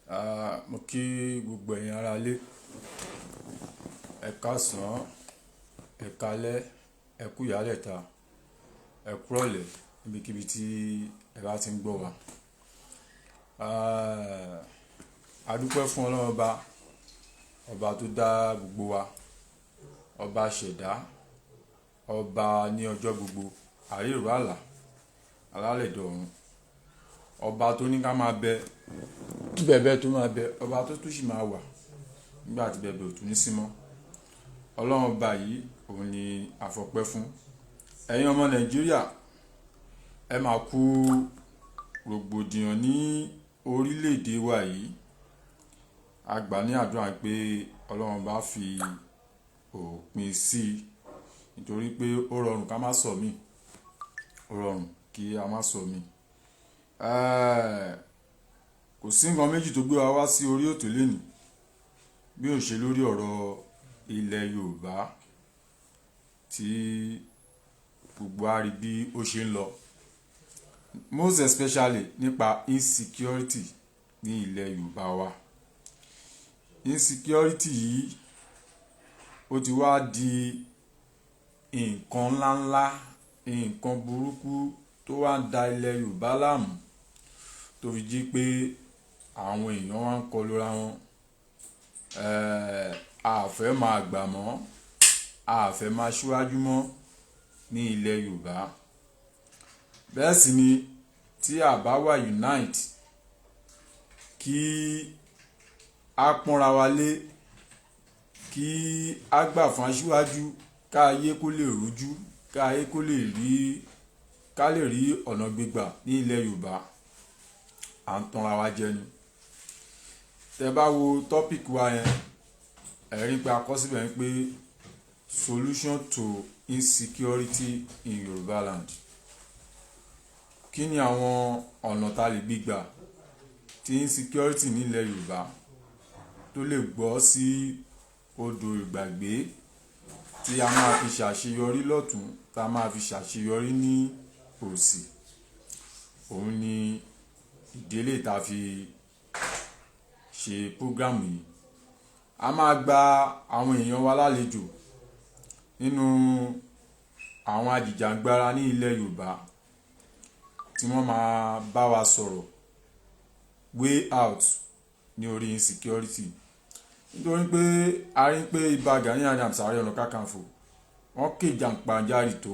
Mo kí gbogbo ẹ̀yin ará ilé, ẹ káàsán, ẹ káalẹ́, ẹ kú ìyálẹ̀ta, ẹ kúrọ̀lẹ́ níbikíbi tí ẹ bá ti ń gbọ́ wa. A dúpẹ́ fún Ọlọ́run ọba tó dá gbogbo wa, ọba ṣẹ̀dá, ọba ní ọjọ́ gbogbo, àríìró àlà, alálẹ̀dọ̀ ọ̀run, ọba tó ní ká máa bẹ kí bẹ̀bẹ̀ tó máa bẹ, ọba tó tún sì máa wà nígbà tí bẹ̀bẹ̀ ò tún ní sí mọ́. Ọlọ́run ọba yìí òun ni àfọpẹ́ fún. Ẹ̀yin ọmọ Nàìjíríà, ẹ máa kú rògbòdìyàn ní orílẹ̀-èdè wa yìí. A gbà ní àdúrà pé Ọlọ́run bá fi òpin sí i, nítorí pé ó rọrùn ká má sọ mí, ó rọrùn kí a má sọ mí. Kò sí nǹkan méjì tó gbé wa wá sí orí ètò lénìí bí ó ṣe lórí ọ̀rọ̀ ilẹ̀ Yorùbá tí gbogbo á rí bí ó ṣe ń lọ, most especially nípa insecurity ní ilẹ̀ Yorùbá wa. Insecurity yìí ó ti wá di nǹkan ńláńlá, nǹkan burúkú tó wá ń da ilẹ̀ Yorùbá láàmú, tó fi jí pé àwọn èèyàn wá ń kọlu ra wọn. A fẹ́ máa gbà mọ́, a fẹ́ máa ṣíwájú mọ́ ní ilẹ̀ Yorùbá. Bẹ́ẹ̀ sì ni tí a bá wà unite, kí a pọ́nra wa lé, kí a gbà fún aṣíwájú, ká ayé kó lè rújú, ká ayé kó lè rí ọ̀nà gbégbà ní ilẹ̀ Yorùbá, à ń tanra wa jẹ ni. Tẹ́ bá wo topic wa yẹn, ẹ rí pé a kọ síbẹ̀ pé solution to insecurity in Yoruba land. Kí ni àwọn ọ̀nà tá lè gbígbà tí insecurity nílẹ̀ Yorùbá tó lè gbọ́ sí odò ìgbàgbé, tí a máa fi ṣàṣeyọrí lọ́tún, tá a máa fi ṣàṣeyọrí ní òsì. Òun ni ìdílé tá fi ṣe program yìí. A máa gba àwọn èèyàn wa lálejò nínú àwọn ajìjàǹgbara ní ilẹ̀ Yorùbá tí wọ́n máa bá wa sọ̀rọ̀ way out ní orí insecurity. Nítorí pé a rí pé Iba Gani Adams, Áàrẹ Onakakanfo, wọ́n ké jàǹpàǹjarì tó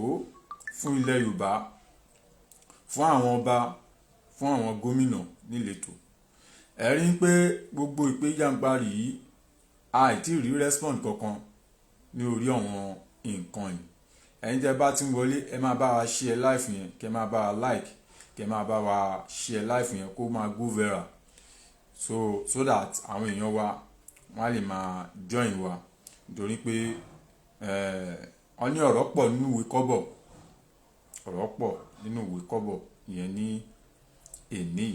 fún ilẹ̀ Yorùbá, fún àwọn ọba, fún àwọn gómìnà níletò. Ẹ rí pé gbogbo ìpè jàǹpàǹjarì yìí àìtí rí respond kankan ní orí àwọn nǹkan yìí. Ẹ̀yin tẹ́ bá ti ń wọlé, ẹ máa bá wa share live yẹn, kẹ́ máa bá wa like, kẹ́ máa bá wa share live yẹn kó máa go viral, so that àwọn èèyàn wa wọ́n á lè máa join wa. Nítorí pé wọ́n ní ọ̀rọ̀ pọ̀ nínú ìwé kọ́bọ̀, ọ̀rọ̀ pọ̀ nínú ìwé kọ́bọ̀ ìyẹn ní èní.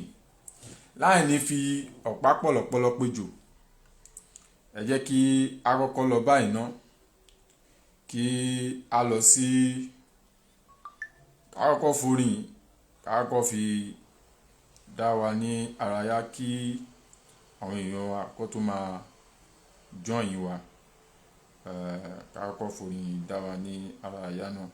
Láì ní fi ọ̀pá pọ̀lọ̀pọ̀lọ̀ péjò, ẹ jẹ́ kí a kọ́kọ́ lọ báyìí ná, kí a lọ sí ká kọ́kọ́ forin, ká kọ́kọ́ fi dá wa ní àráyá kí àwọn èèyàn wa kó tó máa join wa. Ká kọ́kọ́ forin dá wa ní àráyá náà.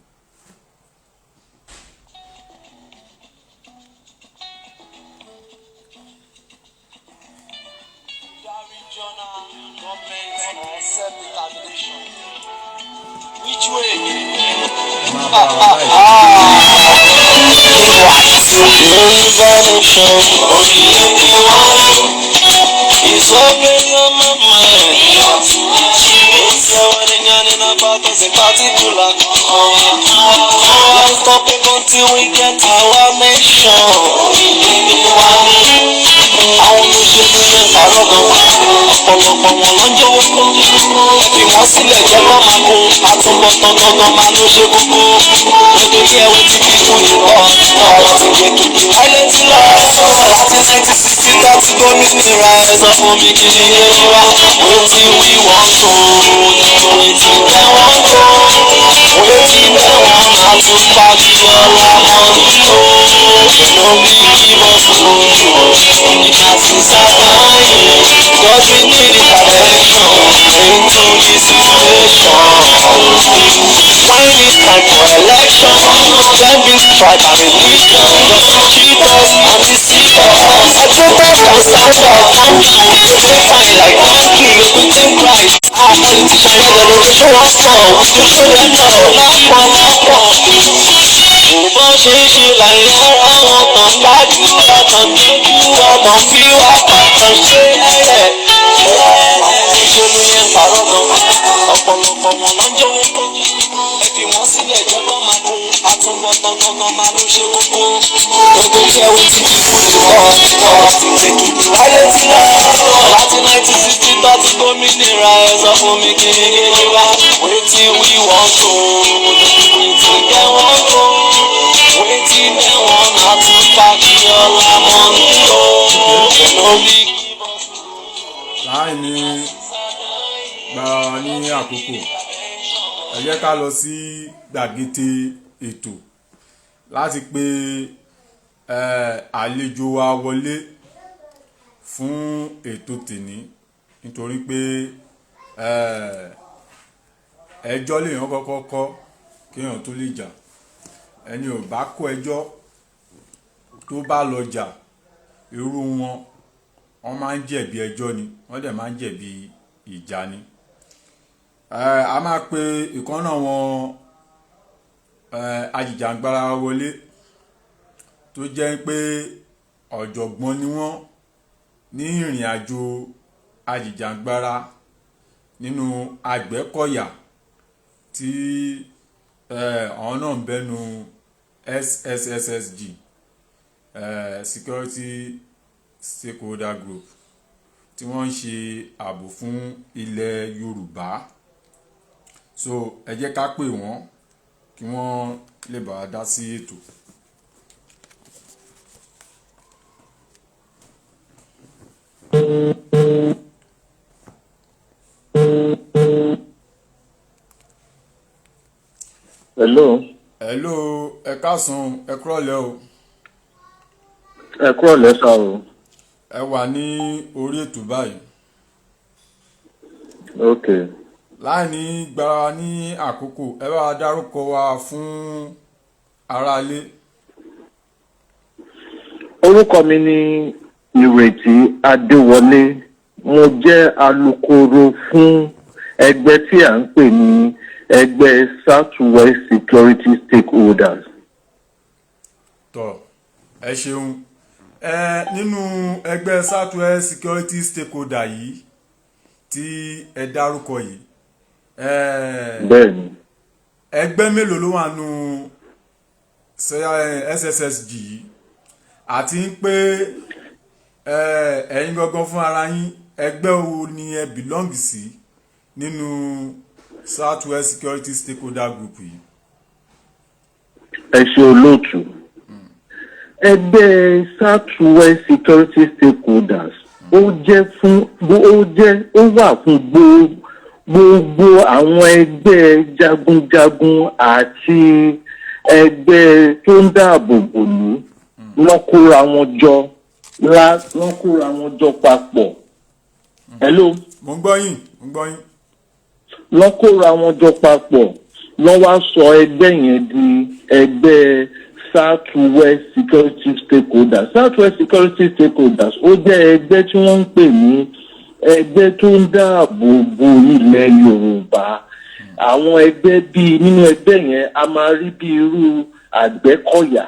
Which way? It's always on my mind. It's everything in about us in particular. Let's stop it until we get our nation. Àwọn olóṣèlú yẹn àrọ́gàn ọ̀pọ̀lọpọ̀ wọn lọ́jọ́ wọ́pọ̀. Ẹbí wọn sílẹ̀ jẹ́ kọ́ máa kó àtúbọ̀tán gangan máa ló ṣe gbogbo. Nítorí ẹ̀wọ̀ tí kì í kú jù lọ, ọ̀rọ̀ ti jẹ́ kí ni. Ayé ti lọ láti 1960 láti gómìnira ẹ̀ sọ fún mi kí ni yé wá. Wetin we wan do, wetin dem wan do, wetin dem wan àtúpàdé ọ̀la money o. No be give us food, as is our time. time for election. When we fight and religion, cheat us and deceive us. Agitators can sound like monkey, they fine like monkey, we think right. Our politicians ready to show us love, we should show them love. Lápọ̀. Bó ṣe ń ṣe láyé ara wọn tàn gbájú ọ̀tàn dínkù ọ̀tàn fi wá pàtàn ṣe ẹ̀yẹ. Ìṣòro yẹn parọ́ gan, ọ̀pọ̀lọpọ̀ wọn ló ń jẹ́wọ́ kó. Ẹ fi wọ́n sílẹ̀ jẹ́ kó máa kó, àtúbọ̀tán gangan máa ló ṣe kókó. Gbogbo iṣẹ́ wo ti fi kú lè lọ, ti tèkìtì láyé tí lọ. Láti 1960 tó ti gómìnira ẹ sọ fún mi kí ni kéde wá. Wetin we wan go, wetin dem wan go. Wetin dem wan na to pack your money o. No be give us. láì ní gba ní àkókò ẹ jẹ́ ká lọ sí gbàgede ètò láti pe àlejò wa wọlé fún ètò tèní nítorí pé ẹjọ́ lèèyàn kọ́kọ́ kọ́ kéèyàn tó lè jà ẹni ò bá kó ẹjọ́ tó bá lọ jà irú wọ́n máa ń jẹ̀bi ẹjọ́ ni wọ́n dẹ̀ máa ń jẹ̀bi ìjà ni. A máa pe ìkànnà wọn ajìjàngbara wọlé tó jẹ́ pé ọ̀jọ̀gbọ́n ni wọ́n ní ìrìn àjò ajìjàngbara nínú Àgbẹ̀kọ̀yà tí àwọn náà ń bẹnu SSSG Security Stakeholder Group tí wọ́n ń ṣe ààbò fún ilẹ̀ Yorùbá. So ẹ jẹ́ ká pè wọ́n kí wọ́n lè bá wa dá sí ètò. Hello, ẹ káàsán, ẹ kúrọ̀lẹ́ o. Ẹ kúrọ̀lẹ́ sá o. Ẹ wà ní orí ètò báyìí. Ok. Láì ní gbára ní àkókò ẹ bá wa dárúkọ wa fún aráalé. Orúkọ mi ni Ìrètí Adéwọlé. Mo jẹ́ alukoro fún ẹgbẹ́ tí à ń pè ní ẹgbẹ́ Southwest Security Stakeholders. Tọ́ ẹ ṣeun. Nínú ẹgbẹ́ Southwest Security Stakeholder yìí tí ẹ dárúkọ yìí. Bẹ́ẹ̀ni. Ẹgbẹ́ mélòó ló wà nù SSSG yìí àti pé ẹ̀yin gangan fún ara yín ẹgbẹ́ wo ni ẹ belong sí nínú Southwest Security Stakeholder Group yìí? Ẹ ṣé olóòtú. Ẹgbẹ́ Southwest Security Stakeholders ó wà fún gbogbo àwọn ẹgbẹ́ jagunjagun àti ẹgbẹ́ tó ń dáàbò bò ní wọ́n kóra wọn jọ papọ̀. Hello. Mo ń gbọ́ yín. Wọ́n kóra wọn jọ papọ̀ wọ́n wá sọ ẹgbẹ́ yẹn di ẹgbẹ́ Southwest Security Stakeholders. Southwest Security Stakeholders ó jẹ́ ẹgbẹ́ tí wọ́n ń pè ní ẹgbẹ́ tó ń dáàbò bo ilẹ̀ Yorùbá. Àwọn ẹgbẹ́ bíi nínú ẹgbẹ́ yẹn a máa rí bí irú Àgbẹ̀kọ̀yà.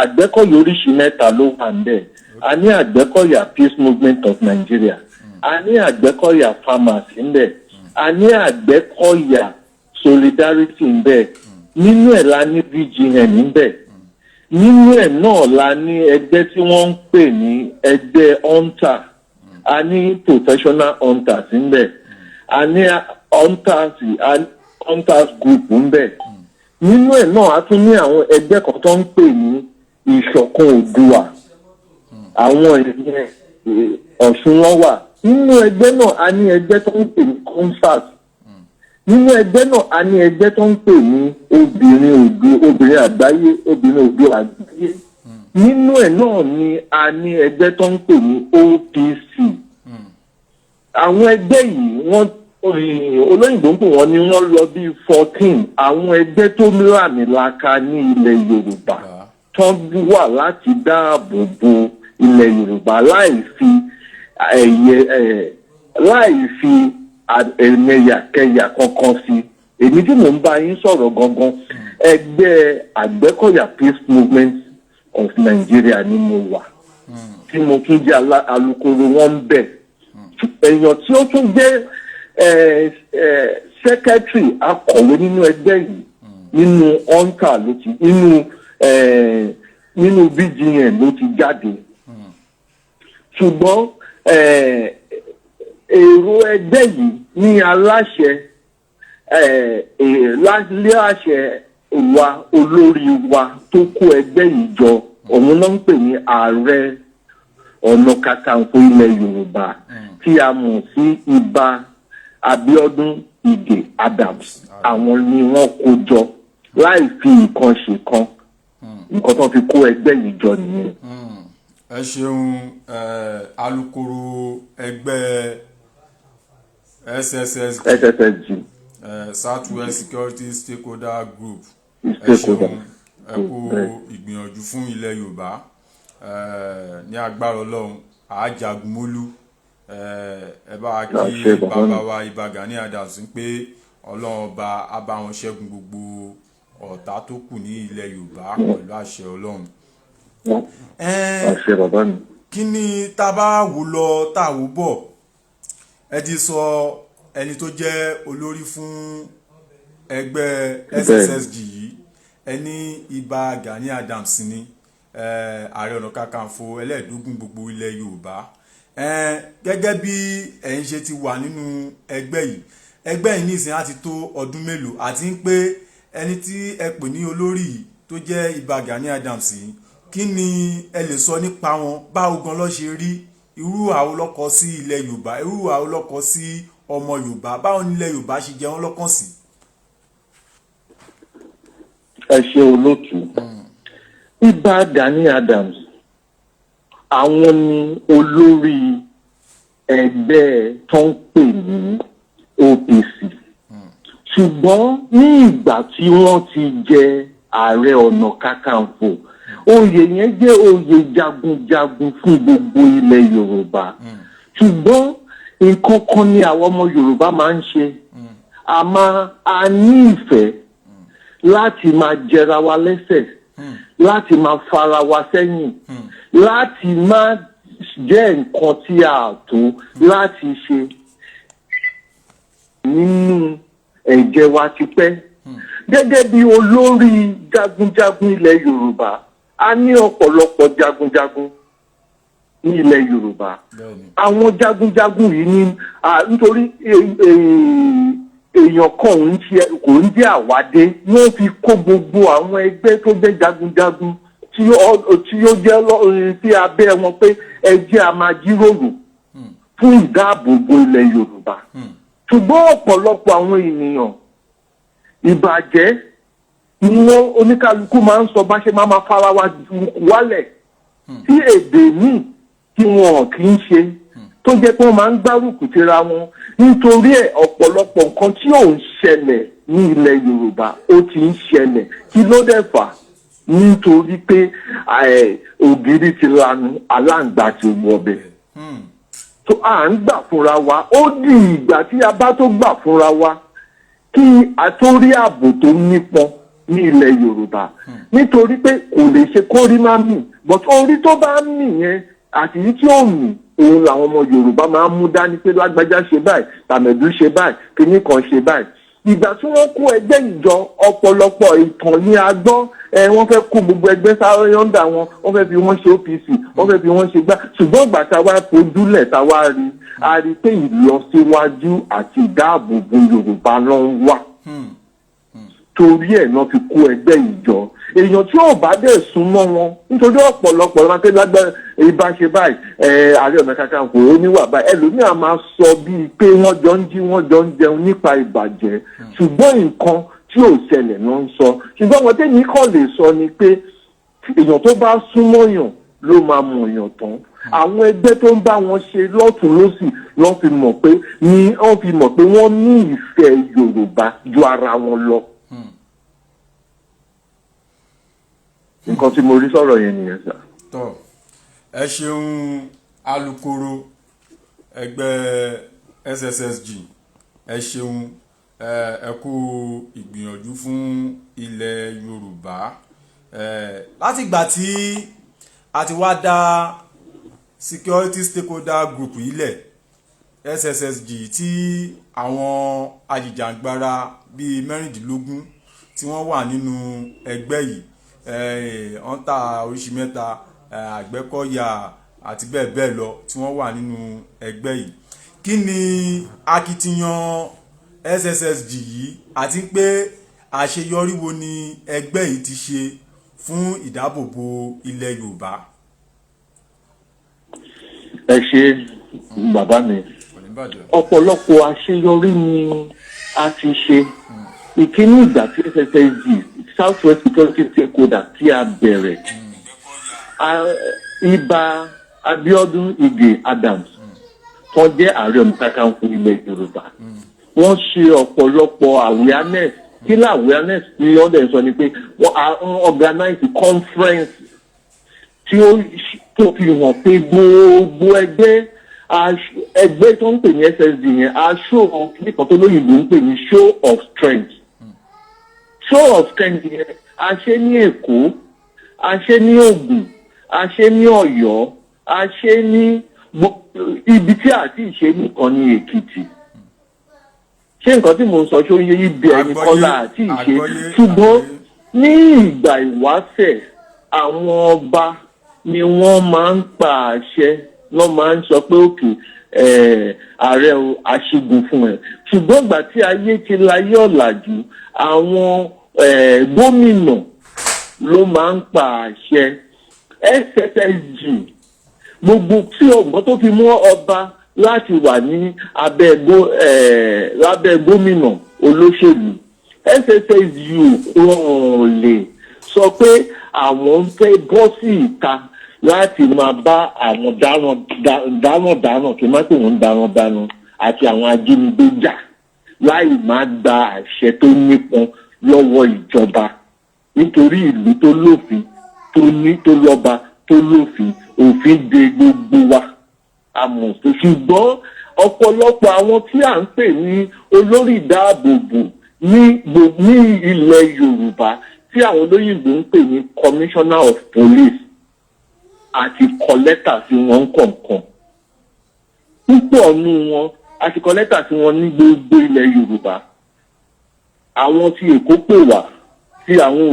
Àgbẹ̀kọ̀yà oríṣi mẹ́ta ló wà níbẹ̀. A ní Àgbẹ̀kọ̀yà Peace Movement of Nigeria. A ní Àgbẹ̀kọ̀yà Farmers níbẹ̀. A ní Àgbẹ̀kọ̀yà Solidarity níbẹ̀. Nínú ẹ̀ la ní VGN níbẹ̀. Nínú ẹ̀ náà la ní ẹgbẹ́ tí wọ́n ń pè ní ẹgbẹ́ hunter. A ní professional hunters níbẹ̀. A ní hunters group níbẹ̀. Nínú ẹ̀ náà a tún ní àwọn ẹgbẹ́ kan tó ń pè ní ìṣọ̀kan Oòduà. Àwọn ìyẹn Ọ̀ṣun wọn wà. Nínú ẹgbẹ́ náà a ní ẹgbẹ́ tó ń pè ní concert. Nínú ẹgbẹ́ náà a ní ẹgbẹ́ tó ń pè ní obìnrin àgbáyé, obìnrin òdo àgbáyé. Nínú ẹ̀ náà ni a ní ẹgbẹ́ tó ń pè ní OPC. Àwọn ẹgbẹ́ yìí olóyìnbó ń pè wọ́n ní wọ́n lọ bí 14 àwọn ẹgbẹ́ tó láàmìlaka ní ilẹ̀ Yorùbá tó wà láti dáàbò bo ilẹ̀ Yorùbá láì fi ẹ̀mẹ̀yàkẹyà kankan sí. Èmi tí mò ń bá yín sọ̀rọ̀ gangan ẹgbẹ́ Àgbẹ̀kọ̀yà Peace Movement of Nigeria ni mo wà tí mo tún jẹ́ alukoro wọn bẹ̀. Èèyàn tí ó tún jẹ́ secretary akọ̀wé nínú ẹgbẹ́ yìí nínú onta ló ti nínú BGN ló ti jáde. Ṣùgbọ́n èrò ẹgbẹ́ yìí ní aláṣẹ láṣẹ wa olórí wa tó kó ẹgbẹ́ yìí jọ òun náà ń pè ní Ààrẹ Onakakanfo ilẹ̀ Yorùbá tí a mọ̀ sí Iba Gani Adams. Àwọn ni wọ́n kó jọ láì fi nǹkan ṣe kan nǹkan tó fi kó ẹgbẹ́ yìí jọ nìyẹn. Ẹ ṣeun alukoro ẹgbẹ́ SSSG Southwest Security Stakeholder Group. Ẹ ṣeun ẹ kú ìgbìyànjú fún ilẹ̀ Yorùbá ní agbára Ọlọ́run àájagun mólú. Ẹ bá kí bàbá wa Iba Gani Adams pé Ọlọ́run ọba á bá wọn ṣẹ́gun gbogbo ọ̀tá tó kù ní ilẹ̀ Yorùbá pẹ̀lú àṣẹ Ọlọ́run. Kí ni tá bá wò lọ tá wò bọ̀ ẹ ti sọ ẹni tó jẹ́ olórí fún ẹgbẹ́ SSSG yìí ẹni Iba Gani Adams ni Ààrẹ Onakakanfo ẹlẹ́ẹ̀dógún gbogbo ilẹ̀ Yorùbá. Gẹ́gẹ́ bí ẹ̀yin ṣe ti wà nínú ẹgbẹ́ yìí nísìn á ti tó ọdún mélòó àti pé ẹni tí ẹ pè ní olórí tó jẹ́ Iba Gani Adams yìí kí ni ẹ lè sọ nípa wọn báwo gan ló ṣe rí irú àwọn lọ́kọ sí ilẹ̀ Yorùbá irú àwọn lọ́kọ sí ọmọ Yorùbá báwo ní ilẹ̀ Yorùbá ṣe jẹ wọ́n lọ́kàn sí. Ẹ ṣe olóòtú Iba Gani Adams àwọn ni olórí ẹgbẹ́ tó ń pè ní OPC ṣùgbọ́n ní ìgbà tí wọ́n ti jẹ Ààrẹ Onakakanfo oyè yẹn jẹ́ oyè jagunjagun fún gbogbo ilẹ̀ Yorùbá ṣùgbọ́n nǹkan kan ni àwọn ọmọ Yorùbá máa ń ṣe a ní ìfẹ́ láti máa jẹra wa lẹ́sẹ̀ láti máa fara wa sẹ́yìn láti máa jẹ́ nǹkan tí a tó láti ṣe nínú ẹ̀jẹ̀ wa ti pẹ́. Gẹ́gẹ́ bí olórí jagunjagun ilẹ̀ Yorùbá a ní ọ̀pọ̀lọpọ̀ jagunjagun ní ilẹ̀ Yorùbá. Àwọn jagunjagun yìí ní nítorí èèyàn kan kò ń jẹ́ àwádé wọ́n fi kó gbogbo àwọn ẹgbẹ́ tó jẹ́ jagunjagun tí ó jẹ́ sí abẹ́ wọn pé ẹ jẹ́ a máa jíròrò fún ìdáàbòbò ilẹ̀ Yorùbá. Ṣùgbọ́n ọ̀pọ̀lọpọ̀ àwọn ènìyàn ìbàjẹ́ ni wọ́n oníkálukú máa ń sọ bá ṣe máa fara wa wálẹ̀ tí èdè míì tí wọn kì í ṣe tó jẹ́ pé wọ́n máa ń gbárùkù tira wọn nítorí ọ̀pọ̀lọpọ̀ nǹkan tí ò ń ṣẹlẹ̀ ní ilẹ̀ Yorùbá ó ti ń ṣẹlẹ̀ kí ló dẹ̀ fà nítorí pé ògiri ti lanu aláǹgbá ti wọbẹ̀. tó à ń gbà fúnra wa ó di ìgbà tí a bá tó gbà fúnra wa kí a tó rí ààbò tó nípọn ní ilẹ̀ Yorùbá nítorí pé kò lè ṣe kó rí má mì but orí tó bá mì yẹn àti yìí tí ó mì òun làwọn ọmọ Yorùbá máa ń mú dání pé lágbájá ṣe báyìí tàmẹ̀dú ṣe báyìí kíní kan ṣe báyìí. Ìgbà tí wọ́n kó ẹgbẹ́ ìjọ ọ̀pọ̀lọpọ̀ ìtàn ní agbọ́ wọ́n fẹ́ kó gbogbo ẹgbẹ́ sáré yọ̀ǹda wọ́n fẹ́ fi wọ́n ṣe OPC wọ́n fẹ́ fi wọ́n ṣe gbá ṣùgbọ́n ìgbà táwa fojúlẹ̀ táwa rí a rí pé ìlọsíwájú àti ìdáàbòbò Yorùbá ló ń wà torí ẹ̀ náà fi kó ẹgbẹ́ ìjọ èèyàn tí ò bá dẹ̀ súnmọ́ wọn nítorí ọ̀pọ̀lọpọ̀ ló máa pé lágbára ìbá ṣe báyìí Ààrẹ Onakakanfo oníwà báyìí ẹlòmíà máa sọ bíi pé wọ́n jọ ń jí wọ́n jọ ń jẹun nípa ìbàjẹ́ ṣùgbọ́n nǹkan tí ò ṣẹlẹ̀ ló ń sọ ṣùgbọ́n wọn tẹ́ni kàn lè sọ ni pé èèyàn tó bá súnmọ́ yàn ló máa mọ̀ èèyàn tán. Àwọn ẹgbẹ́ tó ń bá wọn ṣe lọ́tún lọ́sì lọ́ fi mọ̀ pé wọ́n ní ìfẹ́ Yorùbá ju ara wọn lọ. Nǹkan tí mo rí sọ̀rọ̀ yẹn nìyẹn sà. tọ́ ẹ ṣeun alukoro ẹgbẹ́ SSSG, ẹ ṣeun, ẹ kú ìgbìyànjú fún ilẹ̀ Yorùbá. Láti ìgbà tí a ti wá dá security stakeholder group ilẹ̀ SSSG tí àwọn ajìjàǹgbara bíi 16 tí wọ́n wà nínú ẹgbẹ́ yìí, ọ̀ǹtà oríṣi mẹ́ta, Àgbẹ̀kọ̀yà àti bẹ́ẹ̀ bẹ́ẹ̀ lọ tí wọ́n wà nínú ẹgbẹ́ yìí. Kí ni akitiyan SSSG yìí àti pé àṣeyọrí wo ni ẹgbẹ́ yìí ti ṣe fún ìdáàbòbò ilẹ̀ Yorùbá? Ẹ ṣé bàbá mi, ọ̀pọ̀lọpọ̀ àṣeyọrí ni a ti ṣe. Ìkíní ìgbà tí SSSG South West Security Stakeholder tí a bẹ̀rẹ̀, Iba Gani Adams tó jẹ́ Ààrẹ Onakakanfo ilẹ̀ Yorùbá, wọ́n ṣe ọ̀pọ̀lọpọ̀ awareness. Kí ni awareness tí wọ́n dẹ̀ sọ ni pé wọ́n organize conference tí ó fi hàn pé gbogbo ẹgbẹ́ tó ń pè ní SSG yẹn a show nípa tó lóyìnbó ń pè ní show of strength. Show of strength yẹn a ṣe ní Èkó, a ṣe ní Ògùn, a ṣe ní Ọ̀yọ́, a ṣe ní ibi tí a ti ṣe nìkan ní Èkìtì. Ṣé nǹkan tí mo ń sọ ṣó yé ibi ẹni kọ́lá àti ìṣe? Ṣùgbọ́n ní ìgbà ìwáṣẹ̀ àwọn ọba ni wọ́n máa ń pa àṣẹ, wọ́n máa ń sọ pé òkè ààrẹ aṣígun fún ẹ. Ṣùgbọ́n ìgbà tí ayé ti láyé ọ̀làjú, àwọn gómìnà ló máa ń pa àṣẹ. SSSG gbogbo tí ọgbọ́n tó fi mú ọba láti wà ní lábẹ́ gómìnà olóṣèlú, SSSG wọn lè sọ pé àwọn ń fẹ́ bọ́ sí ìta láti máa bá àwọn darandaran kí n má pè wọ́n darandaran àti àwọn ajínigbé jà láì má gba àṣẹ tó nípọn lọ́wọ́ ìjọba, nítorí ìlú tó lófin tó lọ́ba tó lófin, òfin de gbogbo wa àmọ́. Ṣùgbọ́n ọ̀pọ̀lọpọ̀ àwọn tí à ń pè ní olórí ìdáàbòbò ní ilẹ̀ Yorùbá tí àwọn olóyìnbó ń pè ní commissioner of police àti kọ lẹ́tà sí wọn kọ̀ọ̀kan. Púpọ̀ nínú wọn àti kọ lẹ́tà sí wọn ní gbogbo ilẹ̀ Yorùbá. Àwọn tí Èkó pè wá, tí àwọn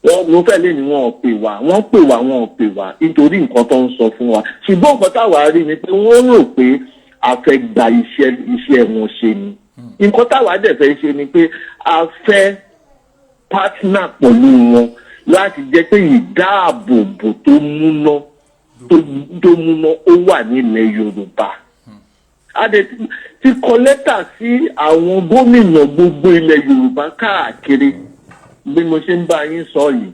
Ògùn wọ́n fẹ́ lé ní wọn ò pè wá, wọ́n pè wá wọn ò pè wá nítorí nǹkan tó ń sọ fún wa. Ṣùgbọ́n nǹkan táwa rí ni pé wọ́n rò pé a fẹ́ gba iṣẹ́ wọn ṣe ni. Nǹkan táwa dẹ̀ fẹ́ ṣe ni pé a fẹ́ partner pẹ̀lú wọn láti jẹ́ pé ìdáàbòbò tó múná ó wà nílẹ̀ Yorùbá. A dẹ̀ ti kọ lẹ́tà sí àwọn gómìnà gbogbo ilẹ̀ Yorùbá káàkiri bí mo ṣe ń bá yín sọ yìí,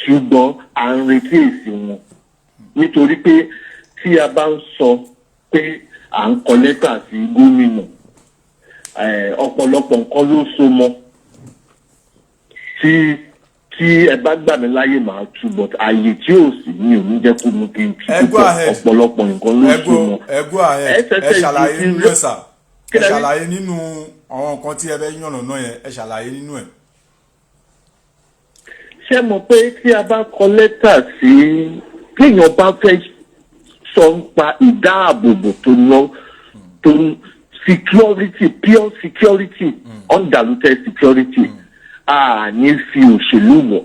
ṣùgbọ́n à ń retí èsì wọn, nítorí pé tí a bá ń sọ pé à ń kọ lẹ́tà sí gómìnà, ọ̀pọ̀lọpọ̀ nǹkan ló so mọ́. Tí ẹ bá gbà mí láyè máa tú, but ààyè tí ò sí ní ò ní jẹ́ kó mú kí n tú ọ̀pọ̀lọpọ̀ nǹkan ló so mọ́. ẹ ṣàlàyé nínú ẹ̀ sà, ẹ ṣàlàyé nínú àwọn nǹkan tí ẹ fẹ́ yànnà náà yẹn, ẹ ṣàlàyé nínú ẹ̀. Ṣé mo pé tí a bá kọ lẹ́tà sí kéèyàn bá fẹ́ sọ nípa ìdáàbòbò tó security, pure security, undiluted security, a ní fi òṣèlú wọ̀.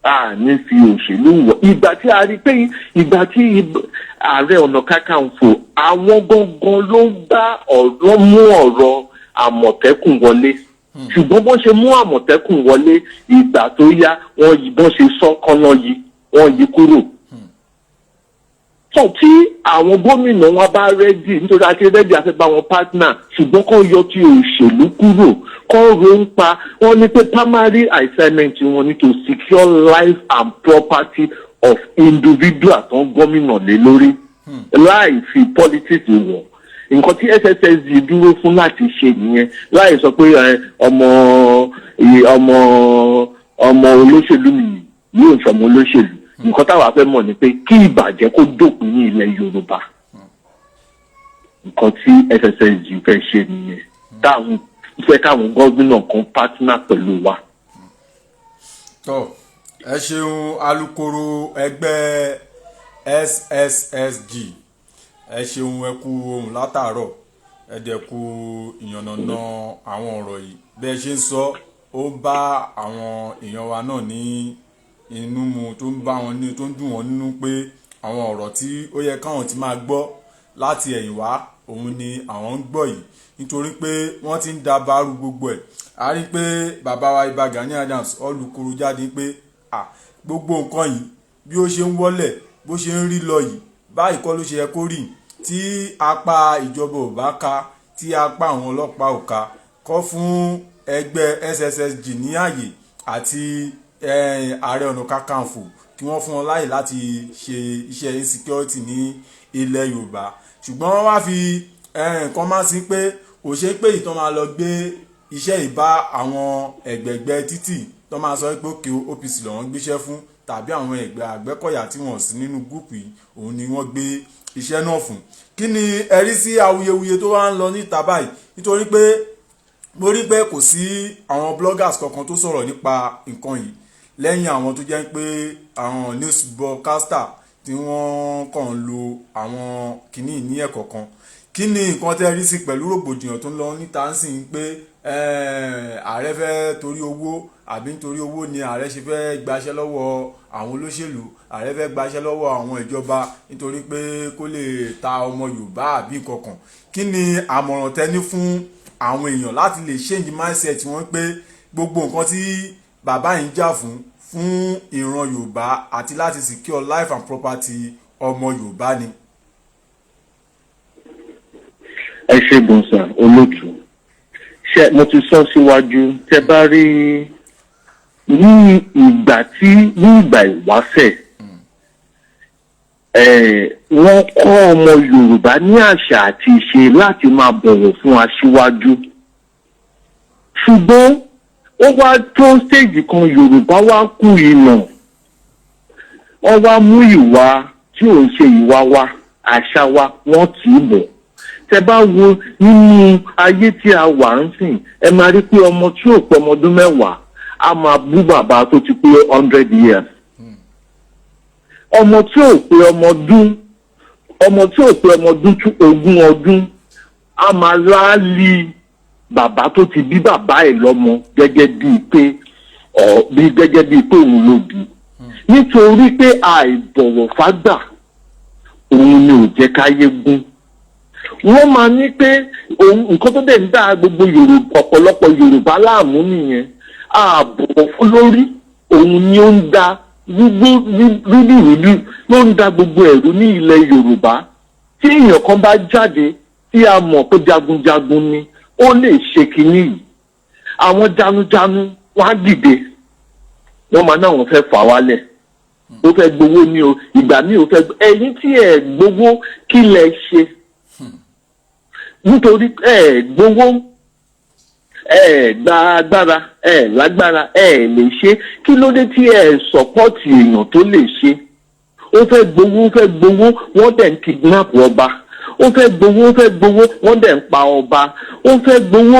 A ní fi òṣèlú wọ̀. Ìgbà tí a rí pé ìgbà tí Ààrẹ Onakakanfo àwọn gangan ló mú ọ̀rọ̀ Àmọ̀tẹ́kùn wọlé. Ṣùgbọ́n bọ́n ṣe mú Àmọ̀tẹ́kùn wọlé, ìgbà tó yá bọ́n ṣe sọ kọ́nà yìí, wọ́n yí kúrò. so tí àwọn gómìnà wọn bá rẹ́dì nítorí àti rẹ́dì àti bá wọn partner ṣùgbọ́n kọ́ yọ tí òṣèlú kúrò kọ́ ro ń pa wọ́n ní pé primary assignment wọn ní to secure life and property of individual tó ń gómìnà lé lórí láì fi politics wọ̀ nǹkan tí SSSG dúró fún láti ṣe nìyẹn láì sọ pé ọmọ olóṣèlú nìyí yóò sọmọ olóṣèlú nǹkan táwa fẹ́ mọ̀ ni pé kí ìbàjẹ́ kó dópin ní ilẹ̀ Yorùbá nǹkan tí SSSG fẹ́ ṣe nìyẹn táwọn fẹ́ káwọn gómìnà kan pátínà pẹ̀lú wa. tó ẹ ṣeun alukoro ẹgbẹ́ SSSG ẹ ṣeun ẹ kú ohun látàárọ̀ ẹ dẹ̀ kú ìyànnànà àwọn ọ̀rọ̀ yìí bẹ́ẹ̀ ṣe ń sọ ó bá àwọn èèyàn wa náà ní inú mu tó ń bá wọn ní tó ń dùn wọn nínú pé àwọn ọ̀rọ̀ tí ó yẹ káwọn ti máa gbọ́ láti ẹ̀yìn wá òun ni àwọn ń gbọ́ yìí nítorí pé wọ́n ti ń da bárù gbogbo ẹ̀ a rí pé bàbá wa Iba Gani Adams olùkúrú jáde pé gbogbo nǹkan yìí bí ó ṣe ń wọlẹ̀ bó ṣe ń rí lọ yìí báyìí kọ́ ló ṣe yẹ kó rí tí apá ìjọba ò bá ká tí apá àwọn ọlọ́pàá ò ká kọ́ fún ẹgbẹ́ SSSG ní àyè àti Ààrẹ Onakakanfo kí wọ́n fún wọn láyè láti ṣe iṣẹ́ insecurity ní ilẹ̀ Yorùbá ṣùgbọ́n wọ́n wá fi nǹkan máa sí pé kò ṣe pé ìtàn máa lọ gbé iṣẹ́ ìbá àwọn ẹgbẹ̀gbẹ́ títì tó máa sọ pé òkè OPC lọ́wọ́n gbéṣẹ́ fún tàbí àwọn ẹgbẹ́ Àgbẹ̀kọ̀yà tí wọ́n sí nínú gúùpù yìí òun ni wọ́n gbé iṣẹ́ náà fún. kí ni ẹ rí sí awuyewuye tó wá ń lọ níta báyìí nítorí pé mo rí pé kò sí àwọn bloggers kankan tó sọ̀rọ̀ nípa nǹkan yìí lẹ́yìn àwọn tó jẹ́ pé àwọn news broadcaster tí wọ́n kàn ń lo àwọn kìíní ní ẹ̀kọ́ kan. kí ni nǹkan tẹ́ rí sí pẹ̀lú rògbòdìyàn tó ń lọ níta ń sìn pé ààrẹ fẹ́ torí owó àbí nítorí owó ni ààrẹ ṣe fẹ́ gbaṣẹ́ lọ́wọ́ àwọn olóṣèlú ààrẹ fẹ́ gbaṣẹ́ lọ́wọ́ àwọn ìjọba nítorí pé kó lè ta ọmọ Yorùbá àbí kankan. kí ni àmọ̀ràn tẹ́ni fún àwọn èèyàn láti lè change mindset wọn pé gbogbo nǹkan tí bàbá yìí ń jà fún ìran Yorùbá àti láti secure life and property ọmọ Yorùbá ni. ẹ ṣe gbọ̀nsà olóòtú ṣe mo ti sọ síwájú tẹ bá rí ní ìgbà ìwáṣẹ̀ wọ́n kọ́ ọmọ Yorùbá ní àṣà àti ìṣe láti máa bọ̀wọ̀ fún aṣíwájú ṣùgbọ́n ó wá tó stage kan Yorùbá wá kú ìnà wọ́n wá mú ìwà tí ò ń ṣe ìwà wa àṣà wa wọ́n tì í bọ̀ tẹ bá wo nínú ayé tí a wà ń sìn ẹ máa rí pé ọmọ tí ò pé ọmọ ọdún mẹ́wàá a máa bú bàbá tó ti pé 100 years ọmọ tí ò pé ọmọ ọdún 20 ọdún a máa láálí bàbá tó ti bí bàbá ẹ̀ lọ́mọ gẹ́gẹ́ bíi pé òun ló bí nítorí pé àìbọ̀wọ̀ fágbà òun ni ò jẹ́ káyé gún. wọ́n máa ní pé nǹkan tó dẹ̀ ń dá gbogbo ọ̀pọ̀lọpọ̀ Yorùbá láàmú nìyẹn ààbọ̀ fún lórí òun ni ó ń da rúdurùdu ló ń da gbogbo ẹ̀rú ní ilẹ̀ Yorùbá. tí èèyàn kan bá jáde tí a mọ̀ pé jagunjagun ni ó lè ṣe kínní yìí àwọn janujanu wọ́n á dìde wọ́n máa náà wọ́n fẹ́ fà wálẹ̀ ó fẹ́ gbowó ní o ìgbà míì ó fẹ́ ẹ̀yin tí ẹ̀ gbowó kí lẹ ṣe nítorí gbowó gba agbára lágbára lè ṣe kí ló dé tí sọpọ́tì èèyàn tó lè ṣe ó fẹ́ gbowó wọ́n dẹ̀ ń kidnap ọba ó fẹ́ gbowó wọ́n dẹ̀ ń pa ọba ó fẹ́ gbowó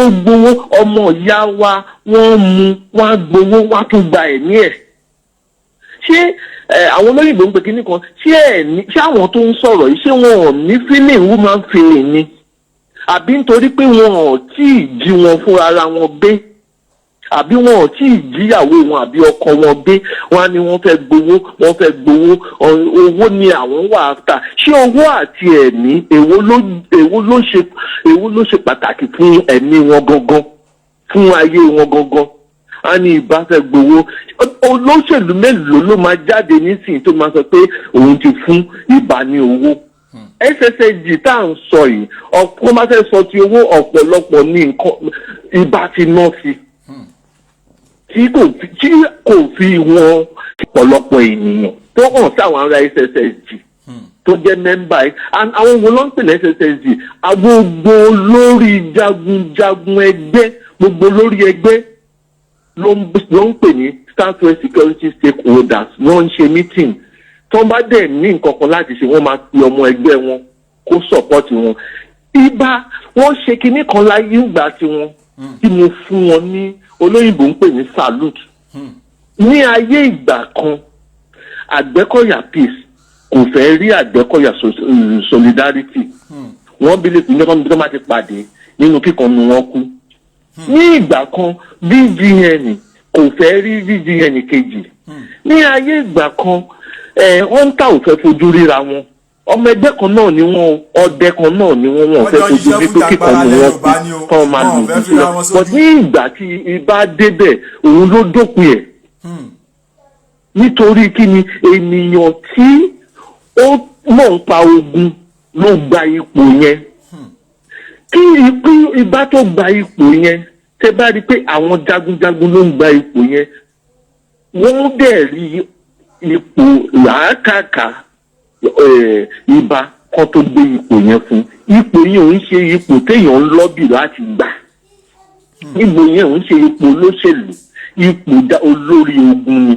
ọmọ ìyá wa wọ́n mú wọ́n á gbowó wọ́n á tún gba ẹ̀mí ẹ̀ ṣé àwọn olóyìnbó ń pè kíní kan ṣé àwọn tó ń sọ̀rọ̀ yìí ṣé wọn ò ní feeling woman feeling ni àbí nítorí pé wọn ò tí ì jí wọn fúnra ara wọn gbé àbí wọn ò tí ì jíyàwó wọn àbí ọkọ wọn gbé wọn á ní wọ́n fẹ́ gbowó owó ni àwọn wà áfítà ṣé owó àti ẹ̀mí èwo ló ṣe pàtàkì fún ẹ̀mí wọn gangan fún ayé wọn gangan á ní Ìbá fẹ́ gbowó. Olóṣèlú mélòó ló máa jáde nísìnyí tó máa sọ pé òun ti fún Ìbá ní owó? SSG tá à ń sọ yìí ọ̀pọ̀ máa fẹ́ sọ ti owó ọ̀pọ̀lọpọ̀ ní nǹkan Ìbá ti ná sí tí kò fi wọn ọ̀pọ̀lọpọ̀ ènìyàn tó hàn sáwọn ará SSG tó jẹ́ mẹ́mbà ẹ̀ àwọn wo ló ń pè ní SSG gbogbo lórí jagunjagun ẹgbẹ́ gbogbo lórí ẹgbẹ́ ló ń pè ní Southwest Security Stakeholders wọ́n ń ṣe meeting tó bá dẹ̀ ní nǹkan kan láti ṣe wọ́n máa pe ọmọ ẹgbẹ́ wọn kó support wọn. Ìbá wọ́n ṣe kinní kan láyé ìgbà tiwọn tí mo fún wọn ní olóyìnbó ń pè ní salute. Ní ayé ìgbà kan Àgbẹ̀kọ̀yà peace kò fẹ́ rí Àgbẹ̀kọ̀yà solidarity. Wọ́n bí lè pín ní ọmọdé tó máa ti pàdé nínú kíkan nu wọn kú. Ní ìgbà kan BGN kò fẹ́ rí BGN kejì. Ní ayé ìgbà kan wọ́n ń ta òfẹ́ fojú ríra wọn. Ọmọ ẹgbẹ́ kan náà ni wọ́n ọdẹ kan náà ni wọ́n fẹ́ fojú rí pé kíkan nu wọn kú kọ́ máa lò ó sí lọ. But ní ìgbà tí Ìbá débẹ̀ òun ló dópin ẹ̀. Nítorí kí ni ènìyàn tí ó mọ̀ ń pa ogun ló gba ipò yẹn. Kí Ìbá tó gba ipò yẹn tẹ́ bá rí pé àwọn jagunjagun ló ń gba ipò yẹn wọ́n dẹ̀ rí ipò làákàkà Ìbá kan tó gbé ipò yẹn fún. Ipò yẹn ò ń ṣe ipò téèyàn ń lọ́bì láti gbà. Ipò yẹn ò ń ṣe ipò olóṣèlú ipò olórí ogun ni.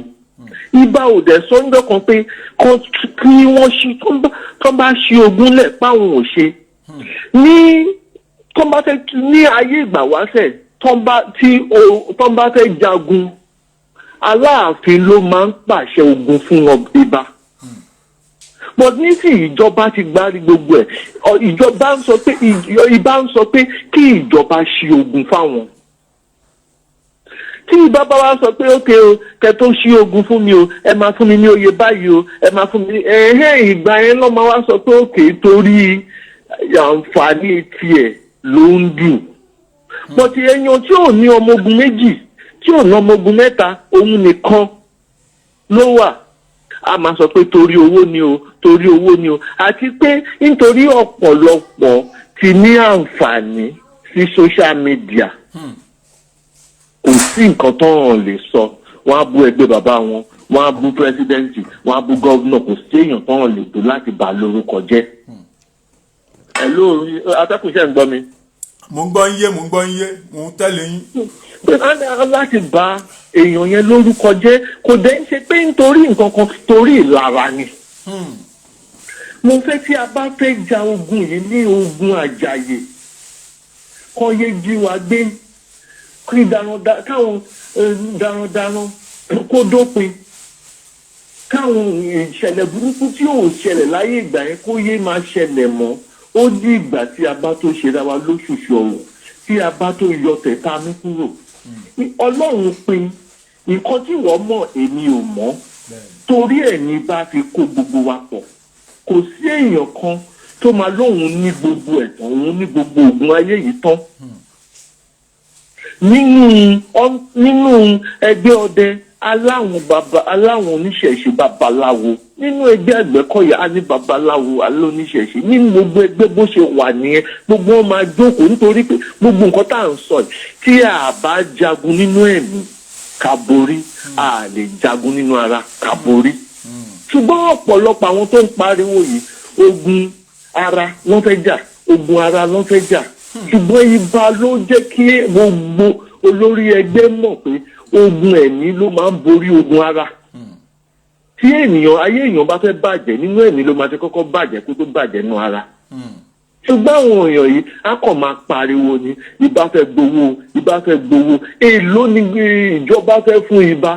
Ìbá ò dẹ̀ sọ́ńdọ̀ kan pé kí wọ́n ṣí tó bá ṣí ogun lẹ̀ páwọn ò ṣe. Tó bá fẹ́ ní ayé ìgbà wáṣẹ̀ tó bá fẹ́ jagun Aláàfin ló máa ń pàṣẹ ogun fún Ìbá. But nísìnyí ìjọba ti gbárí gbogbo ẹ̀ ìjọba ń sọ pé Ìbá ń sọ pé kí ìjọba ṣí ogun fáwọn. Tí Ìbá bá wá sọ pé ókè o kẹ́ tó ṣí ogun fún mi o ẹ máa fún mi ní oyè báyìí o ẹ máa fún mi ní ìgbà yẹn ló máa wá sọ pé ókè torí àǹfààní tiẹ̀ ló ń dùn. But èèyàn tí ò ní ọmọ ogun méjì tí ò ní ọmọ ogun mẹ́ta òun nìkan ló wà a máa sọ pé torí owó ni o torí owó ni o àti pé nítorí ọ̀pọ̀lọpọ̀ ti ní àǹfààní sí social media. Kò sí nǹkan tó hàn lè sọ wọ́n á bú ẹgbẹ́ bàbá wọn wọ́n á bú pírẹsidẹ́ǹtì wọ́n á bú gọ́vnọ̀ kò sí èèyàn tó hàn lè tó láti bà lórúkọ jẹ́. Hello atẹ́kùnṣẹ́ ń gbọ́ mi. Mo ń gbọ́ yín mo ń tẹ̀lé yín. Láti bà èèyàn yẹn lórúkọ jẹ́ kò dẹ̀ ń ṣe pé nítorí nǹkan kan torí ìlara ni. Mo fẹ́ tí a bá fẹ́ ja ogun yìí ní ogun àjàyè kọ́ yé jí wa gbé kí káwọn darandaran kó dópin káwọn ìṣẹ̀lẹ̀ burúkú tí ò ṣẹlẹ̀ láyé ìgbà yẹn kó yé máa ṣẹlẹ̀ mọ́. Ó di ìgbà tí a bá tó ṣe ra wa lóṣooṣù ọ̀rọ̀ tí a bá tó yọ tẹ̀ta mú kúrò. Ọlọ́run pin nǹkan tí wọ́n mọ̀ èmi ò mọ̀ torí ẹ̀ ní bá fi kó gbogbo wa pọ̀. Kò sí èèyàn kan tó máa lóun ní gbogbo ẹ̀tàn òun ní gbogbo ògùn ayé yìí tán. Nínú ẹgbẹ́ ọdẹ aláwọn oníṣẹ̀ṣe babaláwo nínú ẹgbẹ́ Àgbẹ̀kọ̀yà á ní babaláwo alóníṣẹ̀ṣe nínú gbogbo ẹgbẹ́ bó ṣe wà nìyẹn gbogbo wọn máa jókòó nítorí pé gbogbo nǹkan tá à ń sọ tí a bá jagun nínú ẹ̀mí ká borí a lè jagun nínú ara ká borí. Ṣùgbọ́n ọ̀pọ̀lọpọ̀ àwọn tó ń pariwo yìí ogun ara ló fẹ́ jà ogun ara ló fẹ́ jà ṣùgbọ́n Ìbá ló jẹ́ kí gbogbo olórí ẹgbẹ́ mọ̀ pé ogun ẹ̀mí ló máa ń borí ogun ara. Tí ayé èèyàn bá fẹ́ bàjẹ́ nínú ẹ̀mí ló máa ti kọ́kọ́ bàjẹ́ kó tó bàjẹ́ nínú ara. Ṣùgbọ́n àwọn èèyàn yìí á kàn máa pariwo ni Ìbá fẹ́ gbowó èèló ni ìjọba fẹ́ fún Ìbá.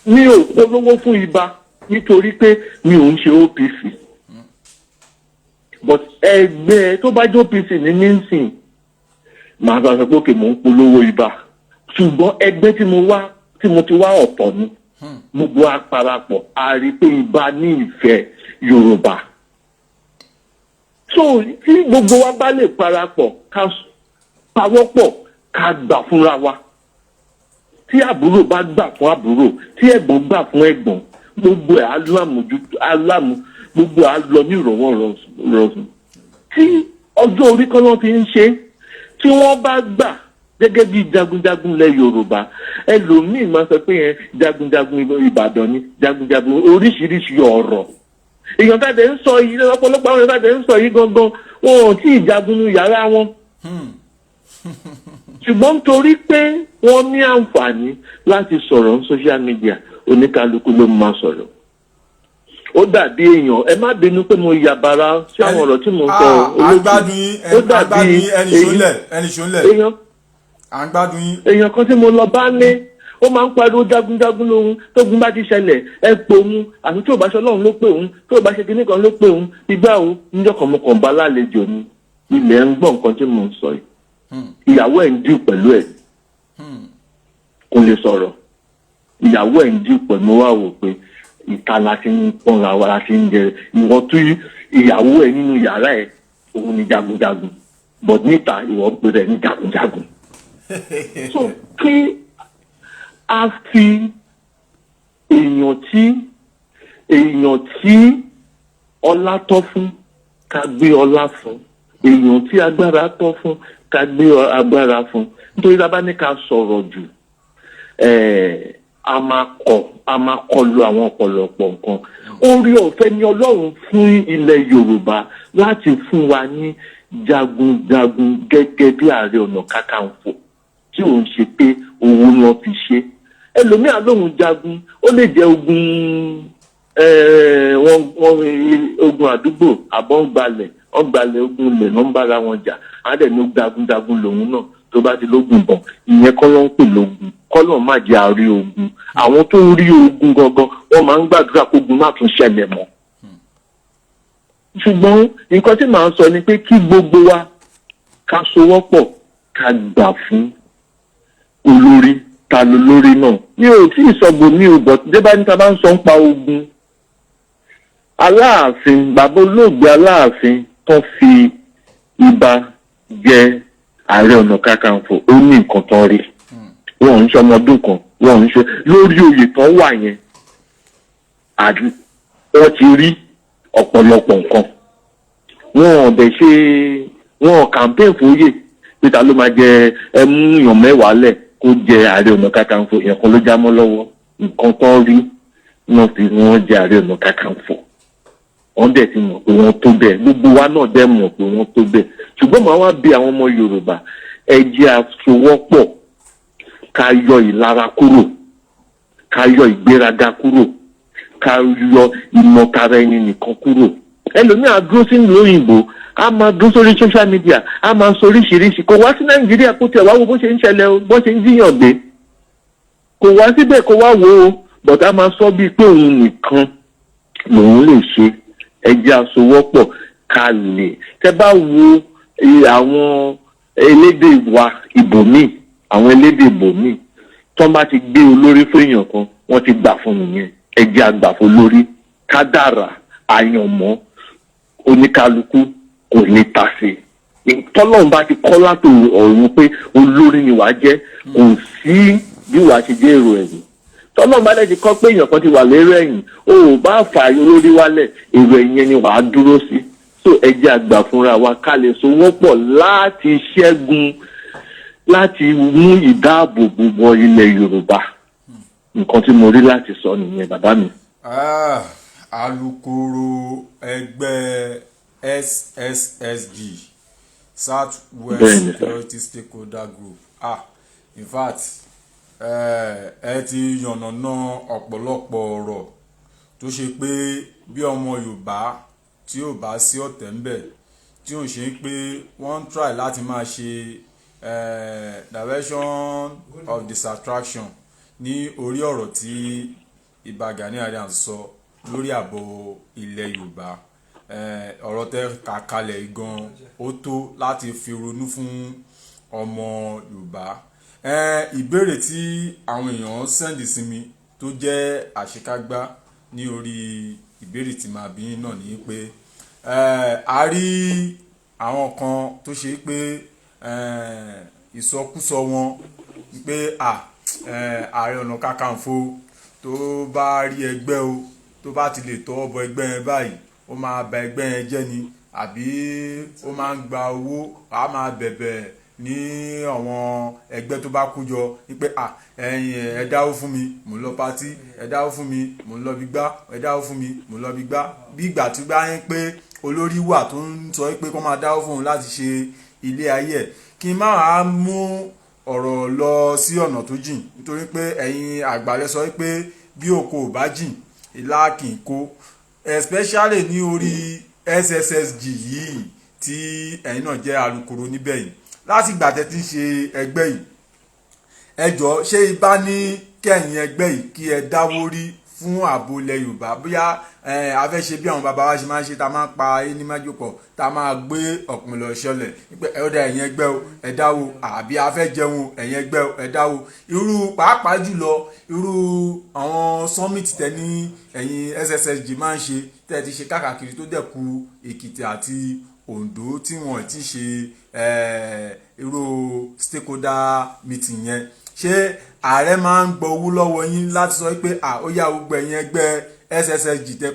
Mi ò polówó fún Ìbá nítorí pé mi ò ń ṣe OPC. But ẹgbẹ́ tó bá jẹ́ OPC ní nísìn màá bá sọ pé òkè mò ń polówó Ìbá ṣùgbọ́n ẹgbẹ́ tí mo ti wá ọ̀tọ̀ ni gbogbo àparapọ̀ a rí pé Ìbá ní ìfẹ́ Yorùbá. So tí gbogbo wa bá lè parapọ̀ ká pawọ́pọ̀ ká gbà fúnra wa. Tí àbúrò bá gbà fún àbúrò, tí ẹ̀gbọ́n gbà fún ẹ̀gbọ́n, gbogbo ẹ̀ gbogbo ẹ̀ á lọ ní ìrọ̀wọ́ rọ̀sùn. Tí ọjọ́ orí kan náà fi ń ṣe, tí wọ́n bá gbà gẹ́gẹ́ bí jagunjagun lẹ Yorùbá, ẹlòmíì máa sọ pé yẹn jagunjagun Ìbàdàn ni, jagunjagun oríṣiríṣi ọ̀rọ̀. Èèyàn tá dẹ̀ ń sọ yìí, ọ̀pọ̀lọpọ̀ àwọn èèyàn tá dẹ̀ ń sọ yìí gangan, wọn ò tí ì jagun ní yàrá wọn. Ṣùgbọ́n nítorí pé wọ́n ní àǹfààní láti sọ̀rọ̀ ní social media, oníkálukú ló máa sọ̀rọ̀. Ó dàbí èèyàn, ẹ má bínú pé mo yàbàrá sí àwọn ọ̀rọ̀ tí mo sọ olóòtú. Ó dàbí ẹni ṣòlẹ̀. Èèyàn kan tí mo lọ bá ní, ó máa ń pariwo jagunjagun lòun, tógun bá ti ṣẹlẹ̀ ẹ pè òun, àti tí ò bá ṣe Ọlọ́run ló pè òun, tí ò bá ṣe kinní kan ló pè òun, ìgbà òun níjọ́ kan mo kàn bá lálejò ni, ilẹ̀ ń gbọ́ nǹkan tí mo ń sọ yìí. Ìyàwó ẹ̀ ń dì pẹ̀lú ẹ̀, kò lè sọ̀rọ̀. Ìyàwó ẹ̀ ń dì pẹ̀lú wa wò pé ìta la ti ń pọ́nra wa la ti ń jẹ ìwọ tú ìyàwó ẹ̀ nínú yàrá ẹ̀ òun ni jagunjagun, but níta ìwọ pè rẹ̀ ní jagunjagun. So kí a fi èèyàn tí ọlá tọ́ fún ká gbé ọlá fún, èèyàn tí agbára tọ́ fún ká gbé agbára fún. Nítorí tá a bá ní ká sọ̀rọ̀ jù, a máa kọlu àwọn ọ̀pọ̀lọpọ̀ nǹkan. Orí ọ̀fẹ́ ni Ọlọ́run fún ilẹ̀ Yorùbá láti fún wa ní jagunjagun gẹ́gẹ́ bí Ààrẹ Onakakanfo, tí òun ṣe pé owó náà fi ṣe. Ẹlòmíà lóhun jagun, ó lè jẹ́ ogun àdúgbò, àbọ̀ǹgbalẹ̀, ogun ilẹ̀ ló ń bára wọn jà. Á dẹ̀ ní jagunjagun lòun náà tó bá ti lógun bọ̀. Ìyẹn kọ́ ló ń pè lógun, kọ́ ló má jẹ́ àrí ogun. Àwọn tó ń rí ogun gangan, wọ́n máa ń gbàdúrà kó ogun má tún ṣẹlẹ̀ mọ́. Ṣùgbọ́n nǹkan tí màá sọ ni pé kí gbogbo wa ká sowọ́pọ̀ ká gbà fún olórí. Ta ló lórí náà? Mi ò tí ì sọ̀gbọ̀n mi ò bọ̀ dé bá ní ta bá ń sọ ń pa ogun. Aláàfin, bàbá olóògbé Aláàfin tó fi Ìbà jẹ Ààrẹ Onakakanfo, ó ní nǹkan tán rí. Wọ́n ń ṣe ọmọdún kan, wọ́n ń ṣe lórí oyè tán wà yẹn. Wọ́n ti rí ọ̀pọ̀lọpọ̀ nǹkan. Wọ́n campaign fóyè pé ta ló máa jẹ ẹmú èèyàn mẹ́wàá lẹ̀ kó jẹ Ààrẹ Onakakanfo, èèyàn kan ló já mọ́ lọ́wọ́. Nǹkan tán rí náà fi wọ́n jẹ Ààrẹ Onakakanfo. Wọ́n dẹ̀ ti mọ̀ pé wọ́n tó bẹ́ẹ̀, gbogbo wa náà dẹ̀ mọ̀ pé wọ́n tó bẹ́ẹ̀. Ṣùgbọ́n màá wá bí àwọn ọmọ Yorùbá, ẹ jẹ́ a sowọ́pọ̀ ká yọ ìlara kúrò, ká yọ ìgbéraga kúrò, ká yọ ìmọ̀tara ẹni nìkan kúrò. Ẹlòmíà dúró sínú òyìnbó, a máa dúró sórí social media, a máa sọ oríṣiríṣi. Kò wá sí Nàìjíríà kó tiẹ̀ wá wo bó ṣe ń ṣẹlẹ̀ o, bó ṣe ń jíyàn gbé. Kò wá síbẹ̀ kó wá wo o, but a máa sọ bíi pé òun nìkan lòun lè ṣe. Ẹ jẹ́ a sowọ́pọ̀ ká lè. Tẹ́ bá wo àwọn elédè wa ibòmíì, àwọn elédè ibòmíì, tó bá ti gbé olórí fún èèyàn kan, wọ́n ti gbà fún nìyẹn. Ẹ jẹ́ a gbà fún olórí. Kádàrá, àyànmọ́, oníkálukú kò lè ta sí. Tọ́lọ́run bá ti kọ́ látò ọ̀run pé olórí ni wàá jẹ́, kò sí bí wàá ṣe jẹ́ èrò ẹ̀yìn. Tọ́lọ́run bá lè ti kọ́ pé èèyàn kan ti wà lérò ẹ̀yìn, ó bá fà olórí wálẹ̀, èrò ẹ̀yìn yẹn ni wàá dúró sí. So ẹ jẹ́ a gbà fúnra wa ká lè sowọ́pọ̀ láti ṣẹ́gun, láti mú ìdáàbòbò wọ ilẹ̀ Yorùbá. Nǹkan tí mo rí láti sọ nìyẹn bàbá mi. Alukoro ẹgbẹ́ SSSG, South West Security Stakeholder Group. In fact, ẹ ti yànnàná ọ̀pọ̀lọpọ̀ ọ̀rọ̀ tó ṣe pé bí ọmọ Yorùbá tí ò bá sí ọ̀tẹ̀ ń bẹ̀, tí ò ṣe pé wọ́n ń try láti máa ṣe diversion of distraction ní orí ọ̀rọ̀ tí Iba Gani Adams sọ lórí ààbò ilẹ̀ Yorùbá. Ọ̀rọ̀ tẹ́ kàkalẹ̀ gan ó tó láti fi ronú fún ọmọ Yorùbá. Ìbéèrè tí àwọn èèyàn sẹ́ndì sí mi tó jẹ́ àṣekágbá ní orí ìbéèrè tí màá bí náà ni pé a rí àwọn kan tó ṣe pé ìsọkúsọ wọn pé Ààrẹ Onakakanfo tó bá rí ẹgbẹ́ o tó bá ti lè tọwọ́ bọ ẹgbẹ́ yẹn báyìí ó máa ba ẹgbẹ́ yẹn jẹ́ ni àbí ó máa ń gba owó á máa bẹ̀bẹ̀ ní àwọn ẹgbẹ́ tó bá kú jọ wípé ẹ dáwó fún mi mò ń lọ pátí, ẹ dáwó fún mi mò ń lọ bí gbá, ẹ dáwó fún mi mò ń lọ bí gbá, bí ìgbà tí gbá yẹn pé olórí wà tó ń sọ pé kó máa dáwó fún òun láti ṣe ilé ayé ẹ̀. Kí n máa mú ọ̀rọ̀ lọ sí ọ̀nà tó jìn nítorí pé ẹ̀yin àgbàlẹ̀ sọ pé bí oko ò bá jìn ìlà kì í kó, especially ní orí SSSG yìí tí ẹ̀yin náà jẹ́ alukoro níbẹ̀ yìí láti ìgbà tẹ́ ti ń ṣe ẹgbẹ́ yìí. Ẹ jọ̀ọ́ ṣé ibà ní kẹ́yìn ẹgbẹ́ yìí kí ẹ dáwó rí fún ààbò ilẹ̀ Yorùbá, bóyá a fẹ́ ṣe bí àwọn bàbá wa ṣe máa ń ṣe, tá a máa pa ẹni májòpọ̀, tá a máa gbé ọ̀pìnlọ̀ ṣọlẹ̀ pé ẹ̀ọ́dà ẹ̀yin ẹgbẹ́ o ẹ dáwó, àbí a fẹ́ jẹun ẹ̀yin ẹgbẹ́ o ẹ dáwó. Irú pàápàá jùlọ irú àwọn summit tẹ ní ẹ̀yin SSSG máa ń ṣe tẹ́ ti ṣe káàkiri tó dẹ̀ kù Èkìtì àti Ondo tí wọ́n ti ṣe irú stakeholder meeting yẹn. Ṣé ààrẹ máa ń gbọ́ owó lọ́wọ́ yín láti sọ pé ó yá gbogbo ẹ̀yin ẹgbẹ́ SSSG tẹ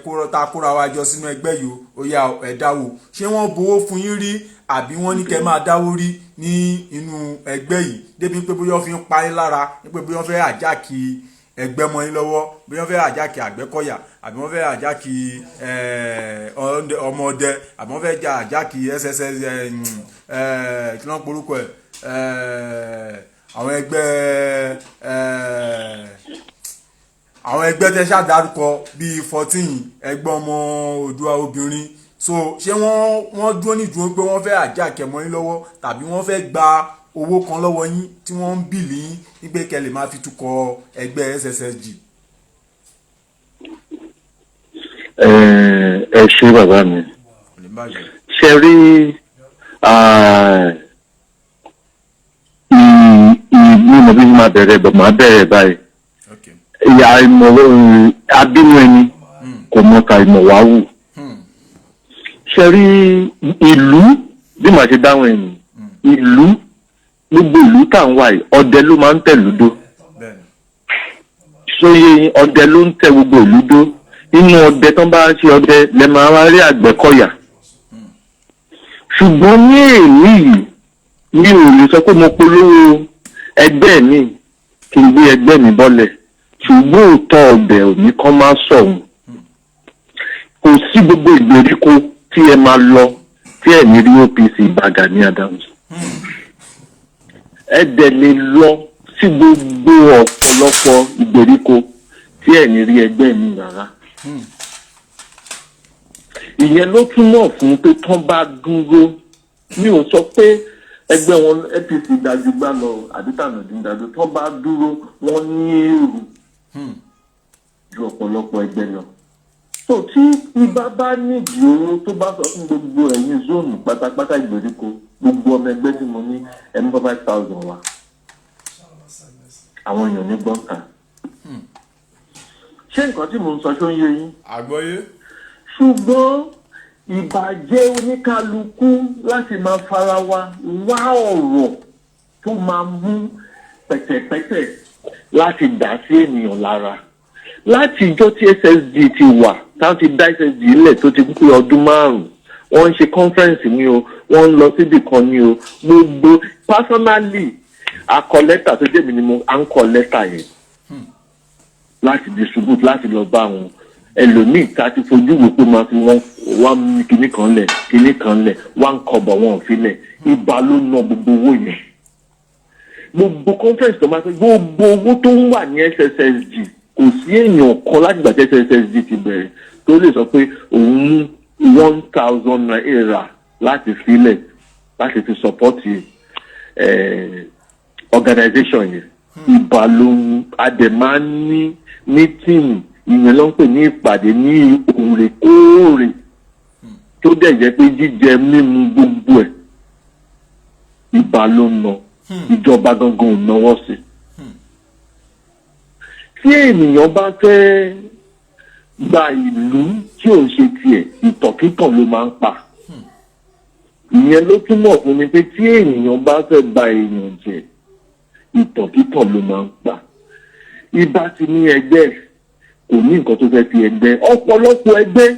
kóra wa jọ sínú ẹgbẹ́ yìí ó yá ẹ dáwó? Ṣé wọ́n bowó fún yín rí àbí wọ́n ní kẹ́ máa dáwó rí ní inú ẹgbẹ́ yìí débi pé bóyá wọ́n fi ń pa yín lára pé bóyá wọ́n fẹ́ àjákì ẹgbẹ́ mọ́ yín lọ́wọ́, bóyá wọ́n fẹ́ àjákì Àgbẹ̀kọ̀yà àbí wọ́n fẹ́ àjákì ọmọ ọdẹ àbí wọ́n fẹ́ àjákì SSS kí wọ́n porúkọ ẹ̀ àwọn ẹgbẹ́ tẹ́ ṣàdárúkọ bíi 14 ẹgbẹ́ ọmọ Oòduà obìnrin. So ṣé wọ́n dúró nídùú pé wọ́n fẹ́ àjákẹ́ mọ́ yín lọ́wọ́ tàbí wọ́n fẹ́ gba owó kan lọ́wọ́ yín tí wọ́n ń bìlì yín nígbè kẹ́ lè máa fi tukọ̀ ẹgbẹ́ SSSG? Ẹ ṣé bàbá mi, ṣe rí mo bí máa bẹ̀rẹ̀ bọ̀ máa bẹ̀rẹ̀ báyìí. Ìyá ìmọ̀ abínú ẹni kò mọ̀ọ́ka ìmọ̀ wá wù. Ṣe rí ìlú bí màá ṣe dáhùn ẹ̀yìn ìlú, gbogbo ìlú tá à ń wà yìí ọdẹ ló máa ń tẹ̀ lúdó. Sóyè ọdẹ ló ń tẹ gbogbo ìlú dó. Inú ọdẹ tán bá ṣe ọdẹ lẹ máa wá rí Àgbẹ̀kọ̀yà. Ṣùgbọ́n ní èmi yìí mi ò lè sọ pé mo polówó ẹgbẹ́ mi kí n gbé ẹgbẹ́ mi bọ́lẹ̀, ṣùgbọ́n òótọ́ ọbẹ̀ òní kan máa sọ̀hún. Kò sí gbogbo ìgbèríko tí ẹ máa lọ tí ẹ ní rí OPC Iba Gani Adams. Ẹ dẹ̀ lè lọ sí gbogbo ọ̀pọ̀lọpọ̀ ìgbèríko tí ẹ ní rí ẹgbẹ́ mi rárá. Ìyẹn ló túmọ̀ fún pé tán bá dúró, mi ò sọ pé ẹgbẹ́ wọn APC dájú gbá lọ àdútànàdíndájú, tán bá dúró wọ́n ní èrò ju ọ̀pọ̀lọpọ̀ ẹgbẹ́ lọ. So tí ibà bá nídìí owó tó bá sọ fún gbogbo ẹ̀yin zónù pátápátá ìgbèríko, gbogbo ọmọ ẹgbẹ́ tí mo ní ẹni 5,000 wà, àwọn èèyàn ní gbọ́ǹkà. Ṣé nǹkan tí mo ń sọ ṣó ń yé yín? Àgbọ́yé. Ṣùgbọ́n ìbàjẹ́ oníkálukú láti máa fara wa wá ọ̀rọ̀ tó máa mú pẹ̀tẹ̀pẹ̀tẹ̀ láti dà sí ènìyàn lára. Láti ìjọ́ tí SSG ti wà, táwọn ti dá SSG lẹ̀ tó ti pé ọdún 5, wọ́n ń ṣe conference ni o, wọ́n ń lọ síbì kan ni o, gbogbo personally akọ lẹ́tà tó jẹ́ mi ni mo à ń kọ lẹ́tà yẹn láti distribute láti lọ bá wọn. Ẹlòmíì tá a ti fojú wò pé máa fi wọ́n mú kinní kan lẹ̀ wọ́n kọ̀bọ̀ wọn ò fi lẹ̀. Ibà ló ná gbogbo owó yẹn. Gbogbo conference tó máa fi gbogbo owó tó ń wà ní SSSG kò sí èèyàn kan láti gbà tí SSSG ti bẹ̀rẹ̀ tó lè sọ pé òun mú 1,000 naira láti filẹ̀ láti fi support organization yẹn. Ibà ló ń adẹ̀má ní meeting, ìyẹn ló ń pè ní ìpàdé ní òrèkóòrè tó dẹ̀ jẹ́ pé jíjẹ mímu gbogbo ẹ̀ Ibà ló ń ná, ìjọba gangan ò náwó sí. Tí ènìyàn bá fẹ́ gba ìlú tí ò ń ṣe tiẹ̀, ìtọ̀kítọ̀ ló máa ń pa. ìyẹn ló túmọ̀ fún mi pé tí ènìyàn bá fẹ́ ba èèyàn jẹ́ ìtànkítàn ló máa ń pa. Ibà ti ní ẹgbẹ́ kò ní nǹkan tó fẹ́ fi ẹgbẹ́ ọ̀pọ̀lọpọ̀ ẹgbẹ́.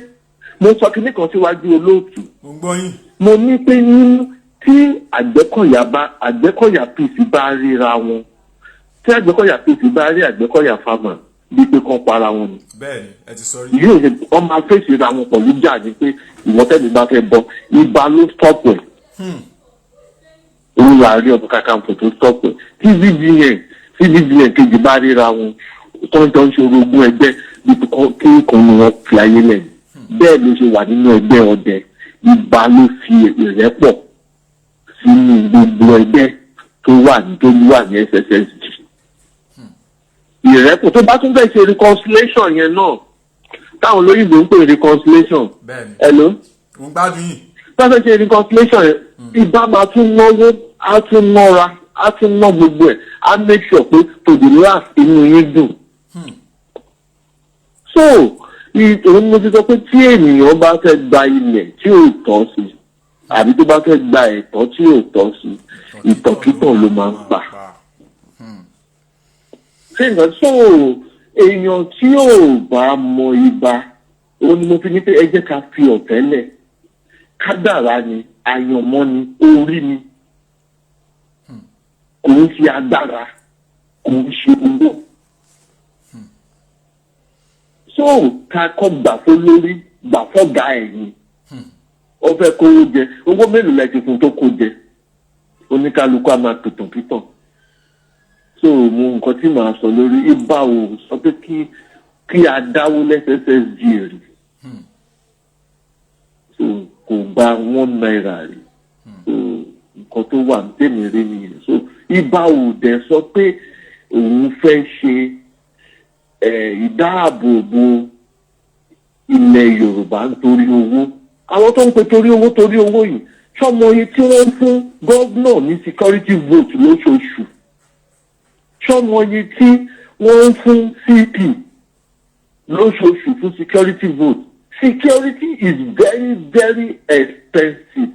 Mo sọ kinní kan síwájú olóòtú. mo ń gbọ́ yín. Mo ní pé nínú tí Àgbẹ̀kọ̀yà PC bá ríra wọn, tí Àgbẹ̀kọ̀yà PC bá rí Àgbẹ̀kọ̀yà farmer bí pé kán para wọn ni. bẹ́ẹ̀ni ẹ ti sọ rí. Yóò ṣe wọ́n máa fèsì ra wọn pẹ̀lú jà ní pé ìwọ́tẹ́ni bá fẹ́ bọ́ Ibà ló stop ẹ̀. Òun Ààrẹ Onakakanfo tó stop ẹ̀. Tí CBN kejì bá ríra wọn tó ń jọ ń ṣe orogún ẹgbẹ́ bí kí kan ni wọ́n fi ayé lẹ́yìn. Bẹ́ẹ̀ ló ṣe wà nínú ẹgbẹ́ ọdẹ. Ibà ló fi ìrẹ́pọ̀ sínú gbogbo ẹgbẹ́ tó wà ní SSSG. Ìrẹ́pọ̀ tó bá tún fẹ́ ṣe reconciliation yẹn náà táwọn olóyìnbó ń pè reconciliation. Hello. mo ń gbádùn yín. Tó fẹ́ ṣe reconciliation yẹn Ibà máa tún náwó á tún nọ́ra á tún ná gbogbo ẹ̀ á make sure pé to the last inú yín dùn. So òun mo ti sọ pé tí ènìyàn bá fẹ́ gba ilẹ̀ tí ò tọ́ sí àbí tó bá fẹ́ gba ẹ̀tọ́ tí ò tọ́ sí ìtànkítàn ló máa ń pa. Ṣé nǹkan tó èèyàn tí ò bá mọ Ibà òun ni mo fi ní pé ẹ jẹ́ ká fi ọ̀tẹ́lẹ̀ kádàrá ni àyànmọ́ ni orí ni kò ń ṣe agbára kò ń ṣe owó. So ká kọ́ gbà fún lórí gbà fọ́gà ẹ̀yìn ó fẹ́ kówó jẹ owó mélòó lẹ ti fún tó kó jẹ oníkálukú á máa tòtàn pítàn. So mo nǹkan tí màá sọ lórí Ibà ò sọ pé kí a dáwó lẹ́sẹsẹsg rí so kò gba 1 naira rí so nǹkan tó wà tèmi rí nìyẹn. So Ibà ò dẹ̀ sọ pé òun fẹ́ ṣe ìdáàbòbò ilẹ̀ Yorùbá nítorí owó. Àwọn tó ń pe torí owó yìí ṣọmọ yìí tí wọ́n ń fún gọ́vnọ̀ ní security vote lóṣooṣù, ṣọmọ yìí tí wọ́n ń fún CP lóṣooṣù fún security vote. Security is very very expensive.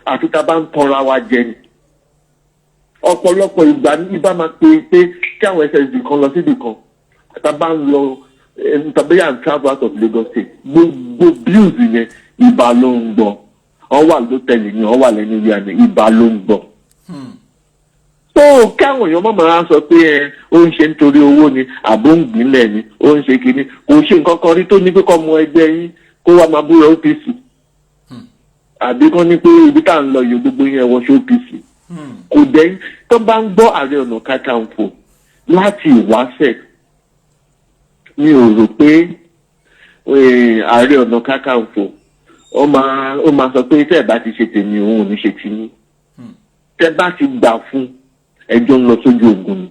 Àti tá a bá ń tanra wa jẹ ni. Ọ̀pọ̀lọpọ̀ ìgbà ní Ibà máa pe pé kí àwọn SSD kan lọ síbi kan tá a bá ń lọ tàbí à ń travel out of Lagos State gbogbo bills yẹn Ibà ló ń gbọ́. Wọ́n wà lótẹ́ẹ̀lì ni wọ́n wà lẹ́nu ilé àná Ibà ló ń gbọ́. So kí àwọn èèyàn máa sọ pé ó ń ṣe nítorí owó ni àbó ń gbìnlẹ̀ ni ó ń ṣe kinní kò ṣe nǹkan kan rí tó ní pé kọ́ mọ ẹgbẹ́ yín kó wá máa búra OPC àbí kán ní pé ibi tá à ń lọ yìí gbogbo yẹn wọṣọ OPC. Kò dẹ́ tó bá ń gbọ́ Ààrẹ Onakakanfo láti ìwáṣẹ̀ mi ò rò pé Ààrẹ Onakakanfo ó máa sọ pé tẹ́ ẹ̀ bá ti ṣe tèmi òun ò ní ṣe tiyín. Tẹ́ bá ti gbà fún ẹjọ́ ń lọ sójú ogun ni.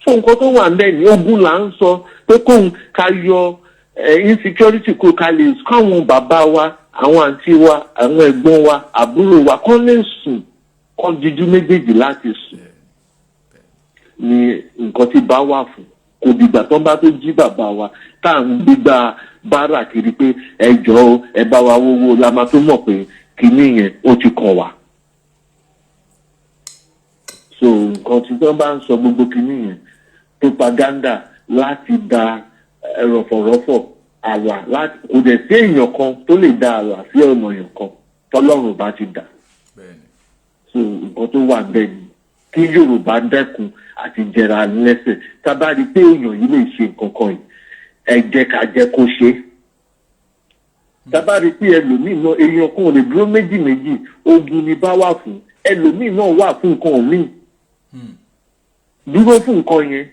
Fún nǹkan tó wà ńbẹ̀ ní ogun là ń sọ pé kóun ká yọ insecurity kó ká lè káwọn bàbá wa àwọn àǹtí wa àwọn ẹ̀gbọ́n wa àbúrò wa kán lè sùn kán dijú méjèèjì láti sùn ni nǹkan tí bá wà fún. Kò dìgbà tó bá tó jí bàbá wa tá à ń gbígbà bára kiri pé ẹjọ́ ẹ bá wa wówó la máa tó mọ̀ pé kinní yẹn ó ti kàn wá. So nǹkan tí wọ́n bá ń sọ gbogbo kinní yẹn propaganda láti da ẹ̀rọ̀fọ̀rọ̀fọ̀ àlà láti kò dẹ̀ sí èèyàn kan tó lè da àlà sí ọ̀nà èèyàn kan tọ́lọ́run bá ti dà. So nǹkan tó wà bẹ́ẹ̀ ni kí Yorùbá dẹ́kun àti jẹra lẹ́sẹ̀ tá a bá rí pé èèyàn yìí lè ṣe nǹkan kan yìí ẹ jẹ́ ká jẹ́ kó ṣe. Tá a bá rí pé ẹlòmíì náà èèyàn kan ò lè dúró méjì ogun ni bá wà fún ẹlòmíì náà wà fún nǹkan míì dúró fún nǹkan yẹn.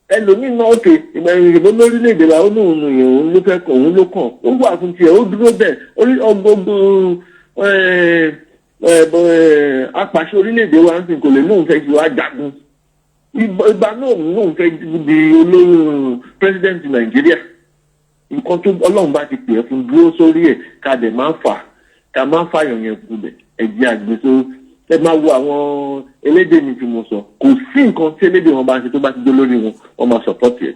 Ẹlòmíì náà òkè ìgbà ìrìnbó lórílẹ̀‐èdè la ó ní òun yẹn òun ló fẹ́ kàn òun ló kàn ó wà fún tiẹ̀ ó dúró bẹ́ẹ̀ ọgbọ́gbọ́ apàṣẹ orílẹ̀‐èdè wa ń sìn kò lè lóun fẹ́ ju ajagun ìgbà náà lóun fẹ́ di olórí president Nàìjíríà. Nǹkan tó Ọlọ́run bá ti pè é fún dúró sórí ẹ̀ ká dẹ̀ máa fà ká máa fàyàn yẹn kulẹ̀ ẹ̀jẹ̀ àgbèsó ẹ máa wo àwọn elédè mi tí mo sọ kò sí nǹkan tí elédè wọn bá ń ṣe tó bá ti dé lórí wọn máa sọpọ́tì ẹ̀.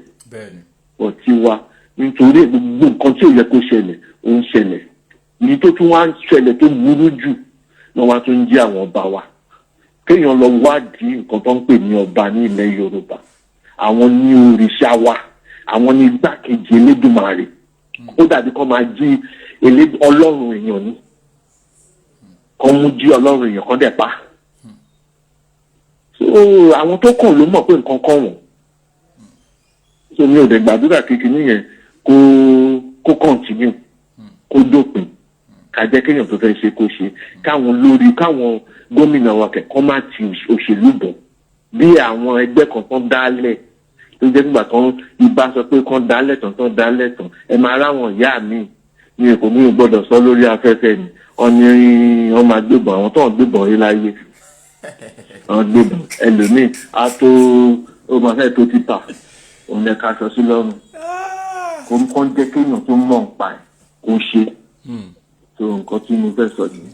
Ọtí wa nítorí gbogbo nǹkan tí ò yẹ kó ṣẹlẹ̀ ó ń ṣẹlẹ̀ èyí tó tún wá ń ṣẹlẹ̀ tó burú jù náà wá tún jí àwọn ọba wa kéèyàn lọ wádìí nǹkan tó ń pè ní ọba ní ilẹ̀ Yorùbá àwọn ní òrìṣà wa àwọn ní igbákejì Elédùmarè ó dàbí kó máa jí Ọlọ́run èèyàn ní kó mú jí Ọlọ́run èèyàn kan dẹ̀ pa so àwọn tó kàn ló mọ̀ pé nǹkan kàn wọ́n so mi ò dẹ̀ gbàdúrà kékeré yẹn kó continue kó dópin ká jẹ́ kéèyàn tó fẹ́ ṣe kó ṣe káwọn gómìnà wa kẹ̀kọ́ má ti òṣèlú bọ̀ bí àwọn ẹgbẹ́ kan tán dálẹ̀ tó jẹ́ nígbà tán Ìbá sọ pé kán dálẹ̀ tán ẹ máa ráwọn ìyá mi ní èkó mi ò gbọ́dọ̀ sọ lórí afẹ́fẹ́ ni wọ́n máa gbébọn àwọn tó ń gbébọn rí láyé àwọn gbébọn ẹlòmíì á tó ó máa fẹ́ tó títà òun lè ka aṣọ sí lọ́rùn kó ń kán jẹ́ kéèyàn tó mọ̀ ń pa ẹ̀ kó ṣe tó nǹkan tí mo fẹ́ sọ yìí.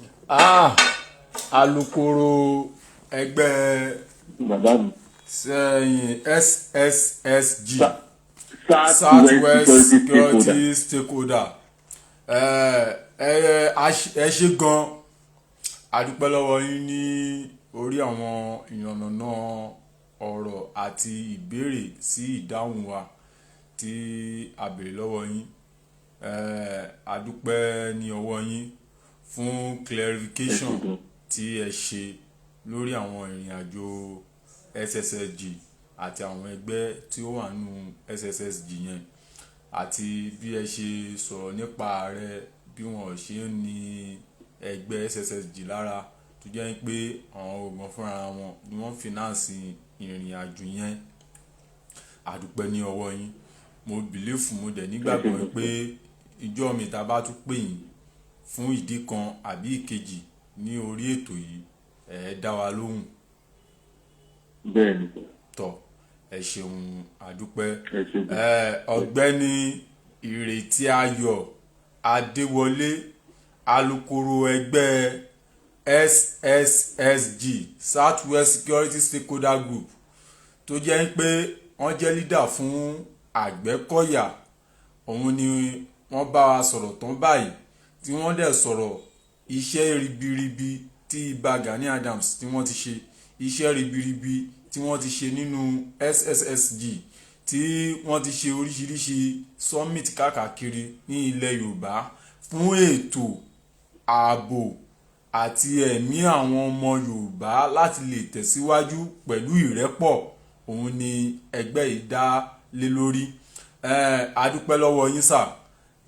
Alukoro ẹgbẹ́ bàbá mi sẹ́yìn SSSG Southwest Security Stakeholder ẹ ṣe gan adúpẹ́ lọ́wọ́ yín ní orí àwọn ìyànnàná ọ̀rọ̀ àti ìbéèrè sí ìdáhùn wa tí a béèrè lọ́wọ́ yín adúpẹ́ ní ọwọ́ yín fún clarification tí ẹ ṣe lórí àwọn ìrìn àjò SSSG àti àwọn ẹgbẹ́ tí ó wà nínú SSSG yẹn àti bí ẹ ṣe sọ̀rọ̀ nípa ààrẹ bí wọ́n ṣe ń ní ẹgbẹ́ SSSG lára tó jẹ́ pé àwọn ògbọ́n fúnra wọn ni wọ́n fìnánsì ìrìn àjò yẹn àdúpẹ́ ní ọwọ́ yín mo bìlífù mo dẹ̀ nígbàgbọ́ pé ìjọ mi ta bá tún pè yín fún ìdí kan àbí ìkejì ní orí ètò yìí ẹ dá wa lóhùn. bẹ́ẹ̀ni. tọ́ ẹ ṣeun àdúpẹ́ ọ̀gbẹ́ni Ìrètí Ayọ̀ Adéwọlé alukoro ẹgbẹ́ SSSG Southwest Security Stakeholder Group tó jẹ́ pé wọ́n jẹ́ leader fún Àgbẹ̀kọ̀yà òun ni wọ́n bá wa sọ̀rọ̀ tán báyìí tí wọ́n dẹ̀ sọ̀rọ̀ iṣẹ́ ribiribi tí Iba Gani Adams tí wọ́n ti ṣe iṣẹ́ ribiribi tí wọ́n ti ṣe nínú SSSG tí wọ́n ti ṣe oríṣiríṣi summit káàkiri ní ilẹ̀ Yorùbá fún ètò ààbò àti ẹ̀mí àwọn ọmọ Yorùbá láti lè tẹ̀síwájú pẹ̀lú ìrẹ́pọ̀ òun ni ẹgbẹ́ yìí dá lé lórí adúpẹ́ lọ́wọ́ yín sà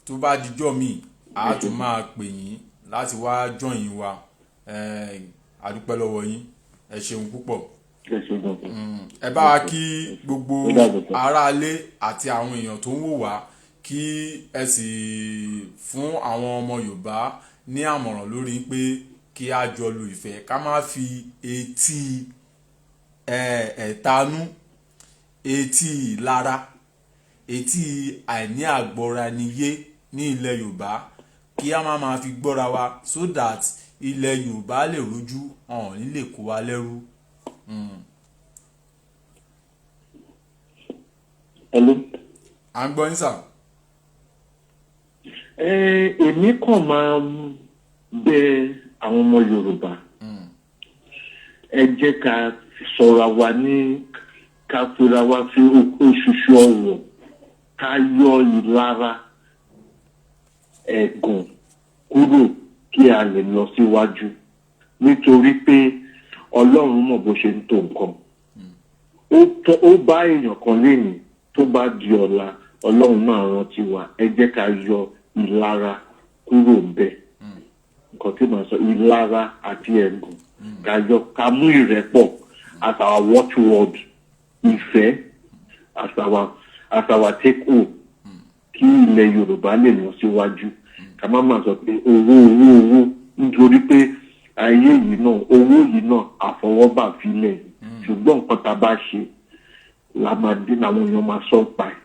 tó bá dijọ́ mi a tún máa pè yín láti wá join wa adúpẹ́ lọ́wọ́ yín ẹ ṣeun púpọ̀ ẹ bá wa kí gbogbo aráalé àti àwọn èèyàn tó ń wò wá kí ẹ sì fún àwọn ọmọ Yorùbá ní àmọ̀ràn lórí pé kí a jọ lo ìfẹ́ ká má fi etí ẹ̀tanú etí ìlara etí àìní àgbọ́ra-ẹni-yé ní ilẹ̀ Yorùbá kí a má máa fi gbọ́ra wa so that ilẹ̀ Yorùbá lè rojú hàn nílé kó wa lẹ́rú. Hello. à ń gbọ́ yín sà. èmi kàn máa bẹ àwọn ọmọ Yorùbá ẹ jẹ́ ká sọ̀rọ̀ wa ní ká fira wa fi oṣooṣù ọ̀rọ̀ ká yọ ìlara ẹ̀gàn kúrò kí a lè lọ síwájú nítorí pé Ọlọ́run mọ̀ bó ṣe ń tó nǹkan ó bá èèyàn kan lénìí tó bá di ọ̀la Ọlọ́run náà rántí wa ẹ jẹ́ ká yọ ìlara kúrò ńbẹ̀ nǹkan tí màá sọ ìlara àti ẹ̀gàn ká mú ìrẹ́pọ̀ as our watchword ìfẹ́ as our take home kí ilẹ̀ Yorùbá lè lọ síwájú ká má máa sọ pé owó nítorí pé ayé yìí náà owó yìí náà àfọwọ́bà filẹ̀ ṣùgbọ́n nǹkan tá a bá ṣe la máa dín àwọn èèyàn máa sọ pa ẹ̀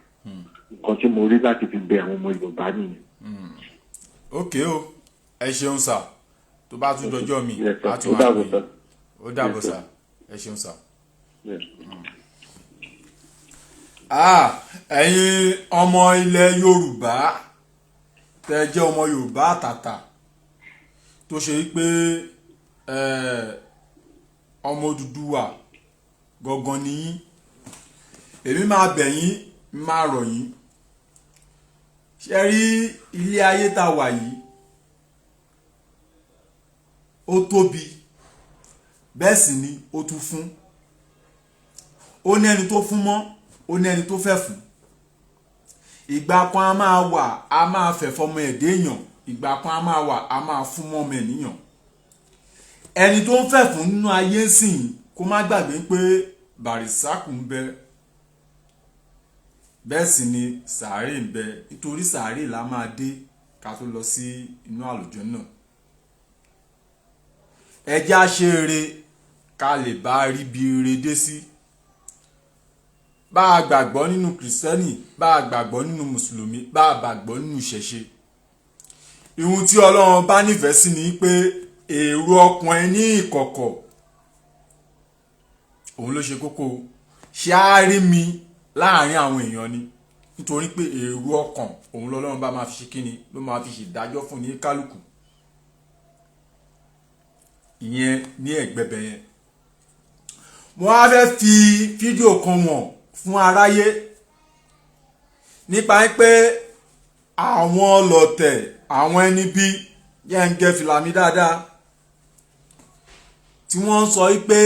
nǹkan tí mo rí láti fi bẹ àwọn ọmọ Yorùbá nìyẹn. ok o ẹ ṣeun sà tó bá tún dọjọ́ mi á tún wá pè ó dàbọ̀ sà ẹ ṣeun sà. ẹ̀yin ọmọ ilẹ̀ Yorùbá tẹ́ jẹ́ ọmọ Yorùbá àtàtà tó ṣe pé ọmọ Odùduwà gangan nìyí, èmi máa bẹ̀ yín, máa rọ̀ yín. Ṣé rí ilé ayé tá wà yìí ó tóbi, bẹ́ẹ̀ sì ni ó tún fún. Ó ní ẹni tó fún mọ́, ó ní ẹni tó fẹ́ fún. Ìgbà kan a máa wà, a máa fẹ́ fọmọ ẹ̀dẹ́ èèyàn. Ìgbà kan a máa wà, a máa fún mọ́ ọmọ ènìyàn. Ẹni tó ń fẹ́ fún nínú ayé sìn kó má gbàgbé pé bàrìsákù ń bẹ, bẹ́ẹ̀ sì ni sàárè ń bẹ, nítorí sàárè la máa dé ká tó lọ sí inú àlùjànnà. Ẹ jẹ́ á ṣe rere ká lè bá rí bí ire dé sí. Bá a gbàgbọ́ nínú kìrìsìtẹ́nì, bá a gbàgbọ́ nínú mùsùlùmí, bá a gbàgbọ́ nínú ìṣẹ̀ṣe, ihun tí Ọlọ́run bá nífẹ̀ẹ́ sí ni pé èrò ọkàn ẹ ní ìkọ̀kọ̀ òun ló ṣe kókó. Ṣé á rí mi láàrin àwọn èèyàn ni, nítorí pé èrò ọkàn òun lọ́lọ́run bá máa fi ṣe kíni, ló máa fi ṣèdájọ́ fún ní kálukú. Ìyẹn ní ẹ̀gbẹ̀bẹ̀ yẹn. Mo wá fẹ́ fi fídíò kan wọ̀n fún aráyé nípa pé àwọn ọlọ̀tẹ̀, àwọn ẹni bí yẹn ń gẹ fìlà mi dáadáa, tí wọ́n ń sọ pé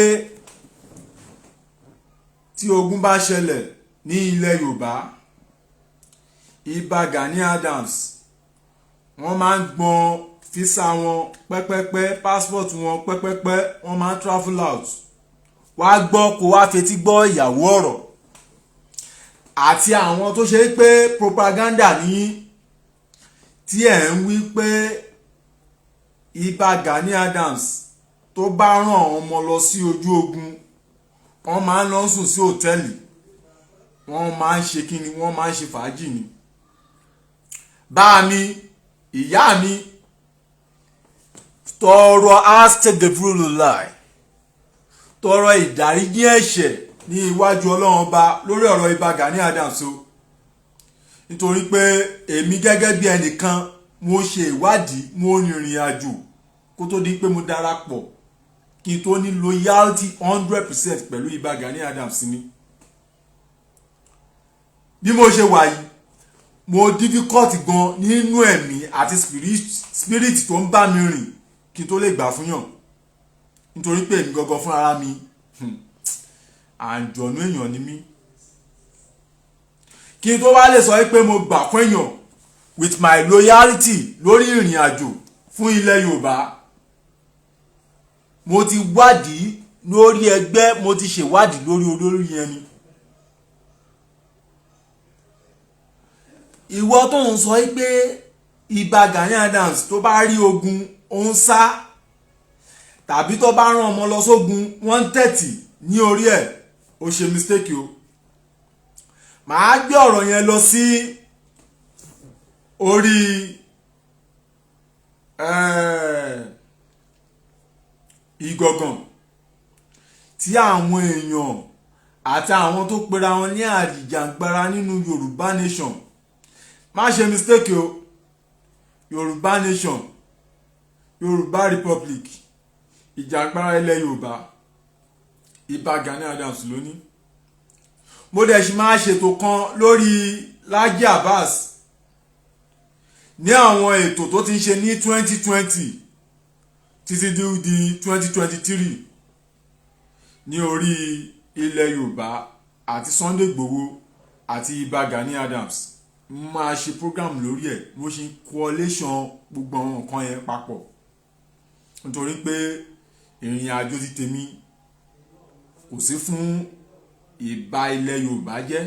tí ogun bá ṣẹlẹ̀ ní ilẹ̀ Yorùbá, Iba Gani Adams wọ́n máa ń gbọ́n físà wọn pẹ́pẹ́pẹ́, passport wọn pẹ́pẹ́pẹ́, wọ́n máa ń travel out. Wá gbọ́ kó wá fetí gbọ́ ìyàwó ọ̀rọ̀ àti àwọn tó ṣe pé propaganda ní tí ẹ̀ ń wí pé Iba Gani Adams tó bá rán àwọn ọmọ lọ sí ojú ogun, wọ́n máa ń lọ sùn sí hòtẹ́ẹ̀lì, wọ́n máa ń ṣe kíni, wọ́n máa ń ṣe fàájì ni. Bá mi, ìyá mi, tọrọ astaghfirullah, tọrọ ìdáríjì ẹ̀ṣẹ̀ ní iwájú Ọlọ́run Ọba lórí ọ̀rọ̀ Iba Gani Adams o. Nítorí pé èmi gẹ́gẹ́ bí ẹnìkan mo ṣe ìwádìí, mo rìnrìn àjò kó tó di pé mo darapọ̀ kí n tó ní loyalty 100% pẹ̀lú Iba Gani Adams ni. Bí mo ṣe wà yìí, mo difficult gan nínú ẹ̀mí àti spirit tó ń bá mi rìn kí n tó lè gbà fún yàn. Nítorí pé èmi gangan fún ara mi àǹjọ̀nú èèyàn ni mí. Kí n tó wá lè sọ pé mo gbà fún èèyàn with my loyalty lórí ìrìn àjò fún ilẹ̀ Yorùbá, mo ti wádìí lórí ẹgbẹ́, mo ti ṣèwádìí lórí olórí yẹn ni. Ìwọ tó ń sọ pé Iba Gani Adams tó bá rí ogun ó ń sá, tàbí tó bá rán ọmọ lọ sógun 130 ní orí ẹ̀, ó ṣe mistake o. Màá gbé ọ̀rọ̀ yẹn lọ sí orí Ìgangan tí àwọn èèyàn àti àwọn tó pera wọn ní àjìjàǹgbara nínú Yorùbá nation, má ṣe mistake o, Yorùbá nation, Yorùbá republic, ìjàǹgbara ilẹ̀ Yorùbá, Iba Gani Adams lóní. Mo dẹ̀ ṣì máa ṣètò kan lórí Laji Abbas ní àwọn ètò tó ti ń ṣe ní 2020 títí di 2023 ní orí ilẹ̀ Yorùbá àti Sunday Igboho àti Iba Gani Adams. Mo máa ṣe program lórí ẹ̀, mo ṣe coalition gbogbo àwọn nǹkan yẹn papọ̀, nítorí pé ìrìn àjò ti tèmi kò sí fún ìbà ilẹ̀ Yorùbá jẹ́.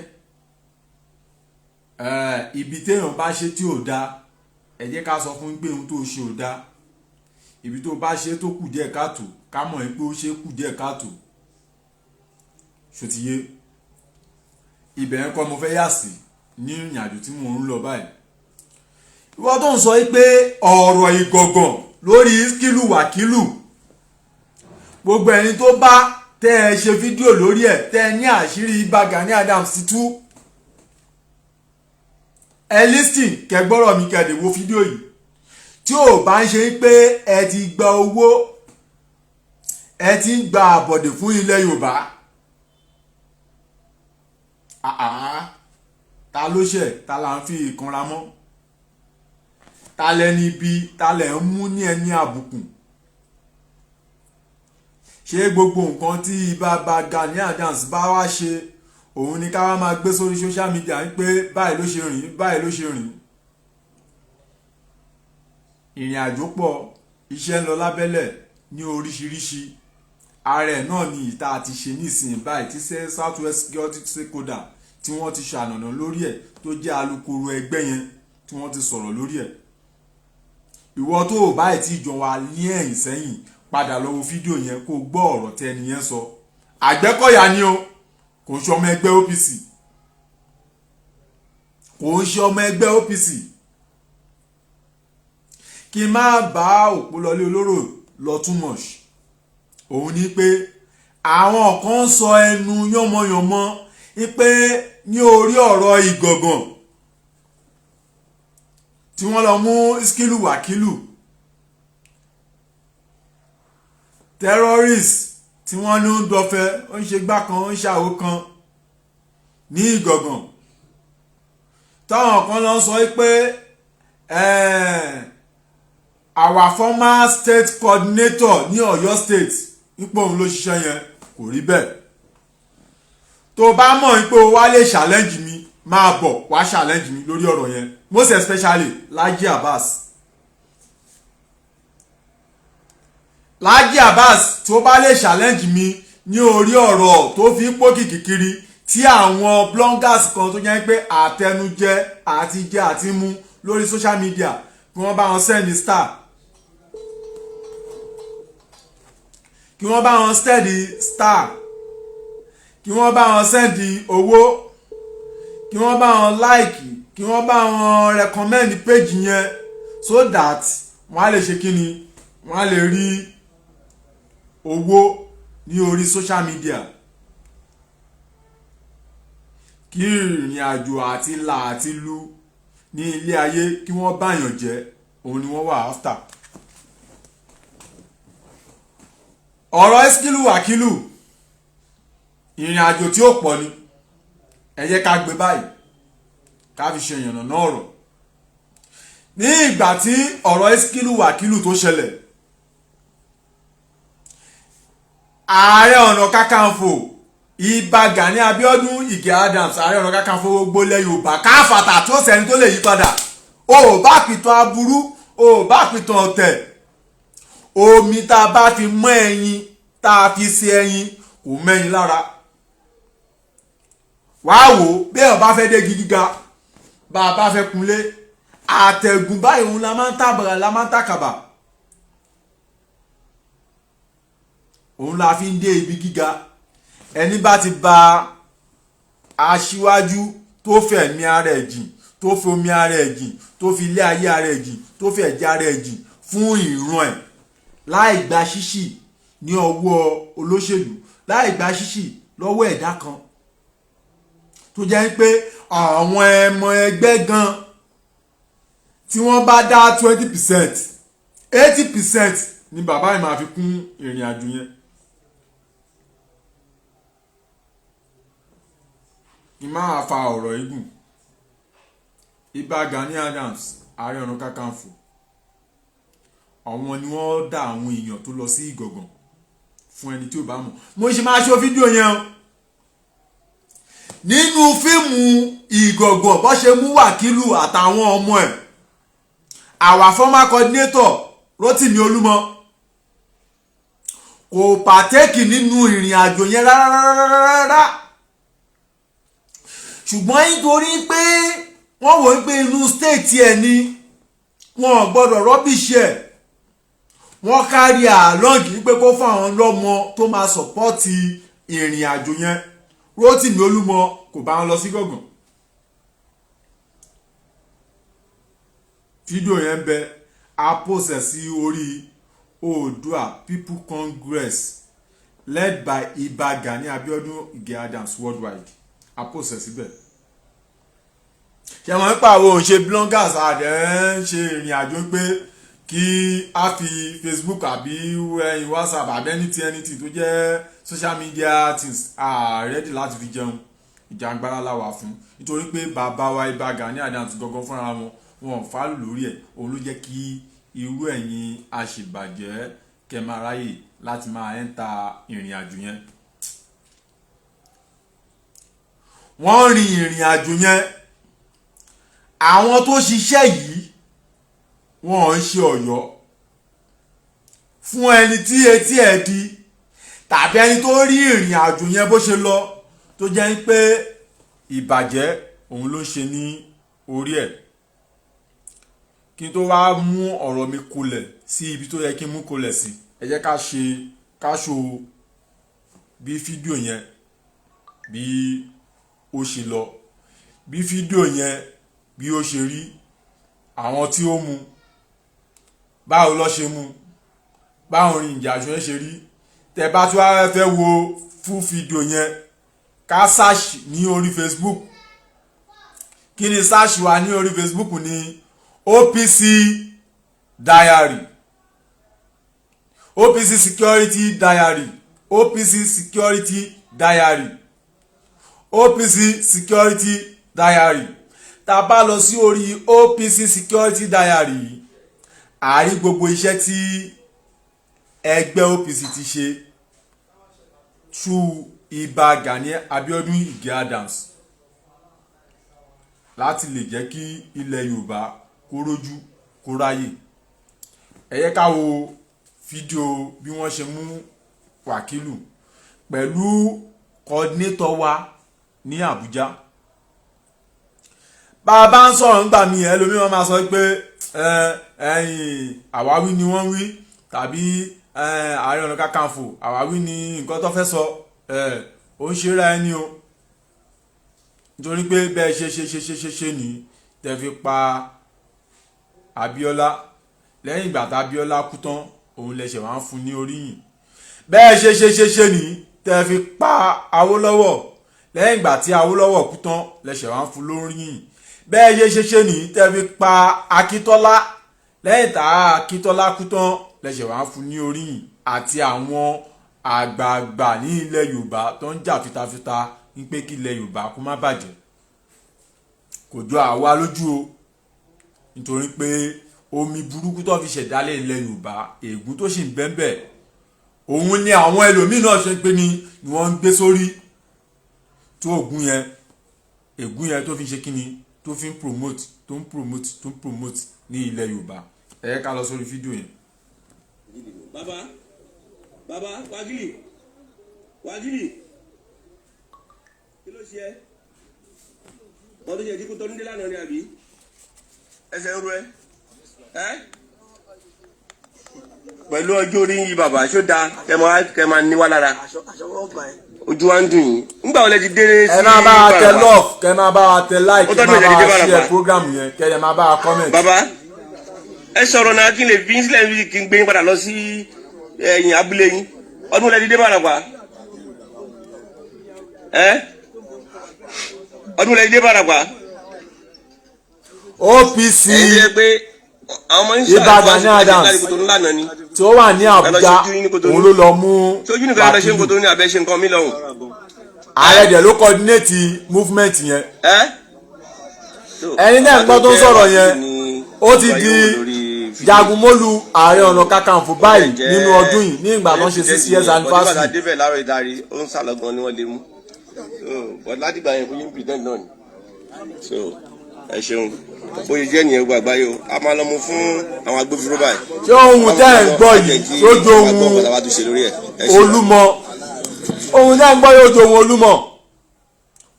Ibi téèyàn bá ṣe tí ò dáa, ẹ jẹ́ ká sọ fún pé ohun tó ṣe ò dáa. Ibi tó bá ṣe tó kù díẹ̀ káàtó, ká mọ̀ pé ó ṣe kù díẹ̀ káàtó. Ṣòtìyé ibẹ̀ yẹn kọ́ mo fẹ́ yà sí ní ìrìn àjò tí mò ń lọ báyìí. Ìwọ tó ń sọ pé ọ̀rọ̀ ìgangan lórí Iskilu Wakilu, gbogbo ẹni tó bá tẹ́ ẹ ṣe fídíò lórí ẹ̀, tẹ́ ẹ ní àṣírí Iba Gani Adams ti tú, ẹ listen kẹgbọ́rọ̀ mi kẹ́dẹ̀ wo fídíò yìí. tí ò bá ń ṣe pé ẹ ti gba owó, ẹ ti ń gba àbọ̀dè fún ilẹ̀ Yorùbá. Ta ló ṣẹ̀, ta là ń fi ìkanra mọ́, ta lẹni bí, ta lẹ̀ ń mú ní ẹni àbùkù. Ṣé gbogbo nǹkan tí Iba Gani Adams bá wá ṣe òun ni ká wá máa gbé sórí social media pé báyìí ló ṣe rìn, báyìí ló ṣe rìn? Ìrìn àjò pọ̀, iṣẹ́ ń lọ lábẹ́lẹ̀ ní oríṣiríṣi. Ààrẹ náà ni ìta àti ṣe nísìnyí báyìí tí South West Security Stakeholder tí wọ́n ti ṣànàná lórí ẹ̀, tó jẹ́ alukoro ẹgbẹ́ yẹn tí wọ́n ti sọ̀rọ̀ lórí ẹ̀. Ìwọ tó ò báyìí tí ìjọ wa ní ẹ̀yìn sẹ́yìn, padà lọ wo fídíò yẹn kó gbọ́ ọ̀rọ̀ tẹ́ ẹni yẹn sọ. Àgbẹ̀kọ̀yà ni o, kò ń ṣe ọmọ ẹgbẹ́ OPC, kò ń ṣe ọmọ ẹgbẹ́ OPC. Kí n má bá òpó lọlé olóró lọ too much, òun ni pé àwọn kan sọ ẹnu yánmọ́yánmọ́ pé ní orí ọ̀rọ̀ Ìgangan tí wọ́n lọ mú Iskilu Wakilu, terrorist tí wọ́n ní ń dọ̀fẹ́, ó ń ṣe gbá kan, ó ń ṣàwó kan ní Ìgangan. Táwọn kan lọ sọ pé our former state coordinator ní Ọ̀yọ́ state ipò òun ló ṣiṣẹ́ yẹn, kò rí bẹ́ẹ̀. Tó bá mọ̀ pé o wá lè challenge mi, máa bọ̀ wá challenge mi lórí ọ̀rọ̀ yẹn, most especially Laji Abbas. Laji Abbas tó bá lè challenge mi ní orí ọ̀rọ̀ tó fi ń pòkìkì kiri tí àwọn bloggers kan tó jẹ́ pé àtẹnujẹ àti jẹ àti mú lórí social media, kí wọ́n bá wọn send star, kí wọ́n bá wọn steady star, kí wọ́n bá wọn send owó, kí wọ́n bá wọn like, kí wọ́n bá wọn recommend page yẹn so that wọ́n á lè ṣe kíni, wọ́n á lè rí owó ní orí social media. Kí ìrìn àjò àti là àti lu ní ilé ayé kí wọ́n báyàn jẹ́, òun ni wọ́n wà after. Ọ̀rọ̀ Iskilu Wakilu, ìrìn àjò tí ó pọ̀ ni, ẹ jẹ́ ká gbé báyìí ká fi ṣe ìyànnà ọ̀rọ̀. Ní ìgbà tí ọ̀rọ̀ Iskilu Wakilu tó ṣẹlẹ̀, Ààrẹ Onakakanfo Iba Gani Adams, Ààrẹ Onakakanfo gbogbo ilẹ̀ Yorùbá káfàtà tó sẹ́ni tó lè yí padà. O bá pìtàn aburú, o bá pìtàn ọ̀tẹ̀, omi tá a bá fi mọ́ ẹyin, tá a fi ṣe ẹyin, kò mẹ́yin lára. Wá wò bí ẹ̀ bá fẹ́ dé gíga, bá a bá fẹ́ kunlé, àtẹ̀gùn báyìí òun la máa ń tàbàrà, la máa ń tàkàbà. Òun la fi ń dé ibi gíga. Ẹni bá ti ba aṣíwájú tó fẹ̀mí ara ẹ̀ jìn, tó fi omi ara ẹ̀ jìn, tó fi ilé ayé ara ẹ̀ jìn, tó fi ẹ̀jẹ̀ ara ẹ̀ jìn fún ìran ẹ̀, láì gba ṣíṣì ní ọwọ́ olóṣèlú, láì gba ṣíṣì lọ́wọ́ ẹ̀dá kan, tó jẹ́ pé àwọn ẹmọ ẹgbẹ́ gan tí wọ́n bá dá 20%, 80% ni bàbá yìí máa fi kún ìrìn àjò yẹn. Kí máa fa ọ̀rọ̀ igun. Iba Gani Adams, Ààrẹ Onakakanfo, àwọn ni wọ́n dá àwọn èèyàn tó lọ sí Ìgangan, fún ẹni tí ó bá mọ̀. Mo ṣe máa ṣe fídíò yẹn nínú fíìmù Ìgangan bó ṣe mú Wakilu àtàwọn ọmọ ẹ̀, our former coordinator Rotimi Olúmọ kò pàtẹ́kì nínú ìrìn àjò yẹn rárá. Ṣùgbọ́n nítorí pé wọ́n wò pé inú state ẹ̀ ni wọ́n gbọ́dọ̀ rọ́bìṣì ẹ̀, wọ́n kárí àlọ́ǹgì pé kó fún àwọn lọ́mọ tó máa sọ̀pọ́ọ̀tì ìrìn àjò yẹn. Rotimi Olúmọ kò bá wọn lọ sí Ìgangan. Fídíò yẹn bẹ apòsẹ̀ sí orí Oòduà People Congress led by Iba Gani Adams worldwide, apòsẹ̀ síbẹ̀. Ṣé wọ́n ń pàwọ́ òun ṣe bloggers àdẹ́ ń ṣe ìrìn àjò pé kí a fi Facebook àbí WhatsApp àbí anything tó jẹ́ social media things ready láti fi jẹun. Ìjàngbara la wà fún nítorí pé bàbá wa Iba Gani Adams gangan fúnra wọn fàálù lórí ẹ̀. Òun ló jẹ́ kí irú ẹ̀yin àṣìbàjẹ́ kẹ́ máa ráyè láti máa ẹ́ńtà ìrìn àjò yẹn. Wọ́n rin ìrìn àjò yẹn, àwọn tó ṣiṣẹ́ yìí wọ́n ń ṣe Ọ̀yọ́. Fún ẹni tí etí ẹ̀ di tàbí ẹni tó rí ìrìn àjò yẹn bó ṣe lọ tó jẹ́ pé ìbàjẹ́ òun ló ṣe ní orí ẹ̀. Kí n tó wá mú ọ̀rọ̀ mi kulẹ̀ sí ibi tó yẹ kí n mú kulẹ̀ sí, ẹ jẹ́ ká ṣo bí fídíò yẹn bí ó ṣe lọ, bí fídíò yẹn bí ó ṣe rí, àwọn tí ó mú, báwo ló ṣe mú, báwo rìn ìrìn àjò yẹn ṣe rí. Tẹ́ bá tún wá fẹ́ wo fún fídíò yẹn, ká search ní orí Facebook. Kí ni search wa ní orí Facebook ní OPC Diary, OPC Security Diary, OPC Security Diary, OPC Security Diary. Tá bá lọ sí orí OPC Security Diary, a rí gbogbo iṣẹ́ tí ẹgbẹ́ OPC ti ṣe through Iba Gani Adams láti lè jẹ́ kí ilẹ̀ Yorùbá kó rójú kó ráyè. Ẹ yẹ ká wo fídíò bí wọ́n ṣe mú Wakili pẹ̀lú coordinator wa ní Abuja. Bàbá ń sọ̀rọ̀ nígbà míì ẹlòmíràn máa sọ pé àwáwí ni wọ́n wí tàbí Ààrẹ Onakakanfo àwáwí ni nǹkan tó fẹ́ sọ. Ó ń ṣera ẹni o, nítorí pé bẹ́ẹ̀ ṣe ní tẹ́ fi pa Abíọ́lá. Lẹ́yìn ìgbà tá Abíọ́lá kú tán, òun lẹ̀ṣẹ̀ wá ń fún ní oríyìn. Bẹ́ẹ̀ ṣe ní tẹ́ fi pa Awólọ́wọ̀. Lẹ́yìn ìgbà tí Awólọ́wọ̀ kú tán, lẹ̀ṣẹ̀ wá ń fún lóríyìn. Bẹ́ẹ̀ ṣe ní tẹ́ fi pa Akíntọ́lá. Lẹ́yìn tá Akíntọ́lá kú tán, lẹ̀ṣẹ̀ wá ń fún ní oríyìn. Àti àwọn àgbààgbà ní ilẹ̀ Yorùbá tó ń jà fitafita ní pé kí ilẹ̀ Yorùbá kó má bàjẹ́. Kò jọ àwa lójú o, nítorí pé omi burúkú tó fi ṣẹ̀dálẹ̀ ilẹ̀ Yorùbá, ègún tó sì ń bẹ́ńbẹ́, òun ni àwọn ẹlòmíì náà ṣe pé ni wọ́n ń gbé sórí tó ègún yẹn tó fi ṣe kíni, tó fi ń promote ní ilẹ̀ Yorùbá. Ẹ yẹ ká lọ sórí fídíò yẹn. Baba Wakili kí ló ṣe ẹ́? Wọ́n tó ṣe dínkù tó ń dé lánàá ní àbí? Ẹsẹ̀ ń ro ẹ́? Pẹ̀lú ọjọ́ orí yìí bàbá ṣó da kẹ máa níwá lára. Ojú wa ń dùn yín. Nígbà wo lẹ ti dé sí ẹ máa bá wa tẹ love, kẹ máa bá wa tẹ like, kẹ máa bá wa share program yẹn, kẹ ẹ máa bá wa comment. Bàbá ẹ sọ̀rọ̀ náà kí n lè fi sílẹ̀ kí n gbé yín padà lọ sí ẹ̀yìn abúlé yín. Ọdún lẹ ti dé Bàràpá? Ọdún lẹ ti dé Bàràpá? OPC Iba Gani Adams tí ó wà ní Abuja, òun ló lọ mú Wakili. Ààrẹ dẹ̀ ló coordinate movement yẹn. Ẹni náà gbọ́ tó ń sọ̀rọ̀ yẹn, ó ti di jagunmólú Ààrẹ Onakakanfo báyìí nínú ọdún yìí ní ìgbà tó ń ṣe 6 years anniversary. Ọdún débẹ̀ láàárọ̀ ìdarí ó ń sàlọ́gbọ̀n ni wọ́n lè mú. Láti gbà yẹn kó yín pretend náà ni. Ẹ ṣeun bóyá jẹ́ nìyẹn gbogbo àgbáyé o, a máa lọ mú fún àwọn agbófinró báyìí. Ṣé ohun tẹ́ ẹ̀ ń gbọ́ yìí lójú ohun Olúmọ? Ohun tẹ́ ẹ̀ ń gbọ́ yóò ju ohun Olúmọ.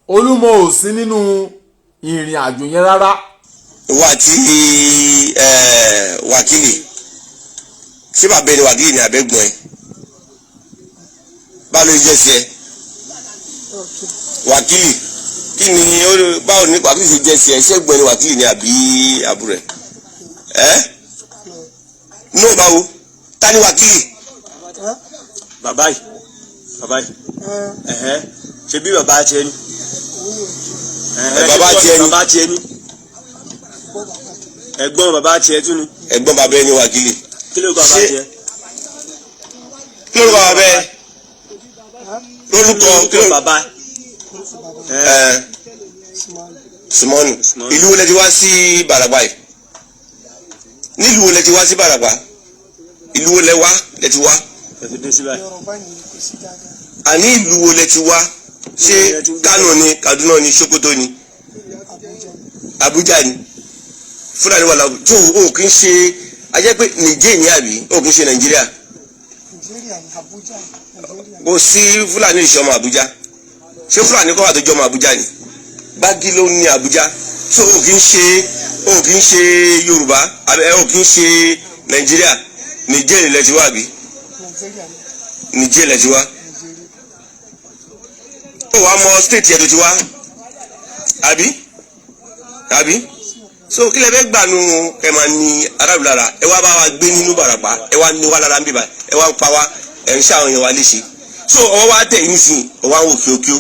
Olúmọ ò sí nínú ìrìn àjò yẹn rárá. Ìwà tí Wakili ṣé bàbá ẹni Wakili ni àbẹ́gbọ̀n ẹ̀? Báwo ló jẹ́ sí ẹ? Wakili kí ni báwo ní Wakili ṣe jẹ́ sí ẹ? Ṣé gbọ́n ni Wakili ni àbí àbúrò ẹ̀? Nú báwo? Ta ni Wakili? Bàbá yìí ṣe bí bàbá tiẹ̀ ni? Bàbá tiẹ̀ ni? ẹ̀gbọ́n bàbá tiẹ̀ tún ni. ẹ̀gbọ́n bàbá ẹni Wakili. kí ló kọ bàbá tiẹ̀. kí ló kọ bàbá ẹ. lórúkọ kí ló bàbá. Simonu. ìlú wo lẹ ti wá sí Ìbàràpá yìí. nílùú wo lẹ ti wá sí Ìbàràpá. ìlú wo lẹ ti wá. àní ìlú wo lẹ ti wá. ṣé Kánò ni Kaduna ni Sokoto ni Abuja ni Fúlàní wà láwùjọ tó o kì í ṣe ajẹ́ pé Nìjẹ́ ní àbí o kì í ṣe Nàìjíríà kò sí Fúlàní ìṣọmọ Abuja ṣé Fúlàní kọ́ wà tó jọmọ Abuja ni Gbági ló ní Abuja so o kì í ṣe Yorùbá o kì í ṣe Nàìjíríà Nìjẹ́ ilẹ̀ ti wá àbí Nìjẹ́ ilẹ̀ ti wá ó wàá mọ state yẹn tó ti wá àbí so kí lè fẹ́ gbà nù ẹ máa ní arábìnrin lára ẹ wá bá wa gbé nínú Ìbàràpá ẹ wá ní wá lára ń bíbá ẹ wá ń pa wá ẹ ń ṣàwọn èèyàn wa léṣe so ọwọ́ wa tẹ̀ yín sìn ọwọ́ àwọn òkè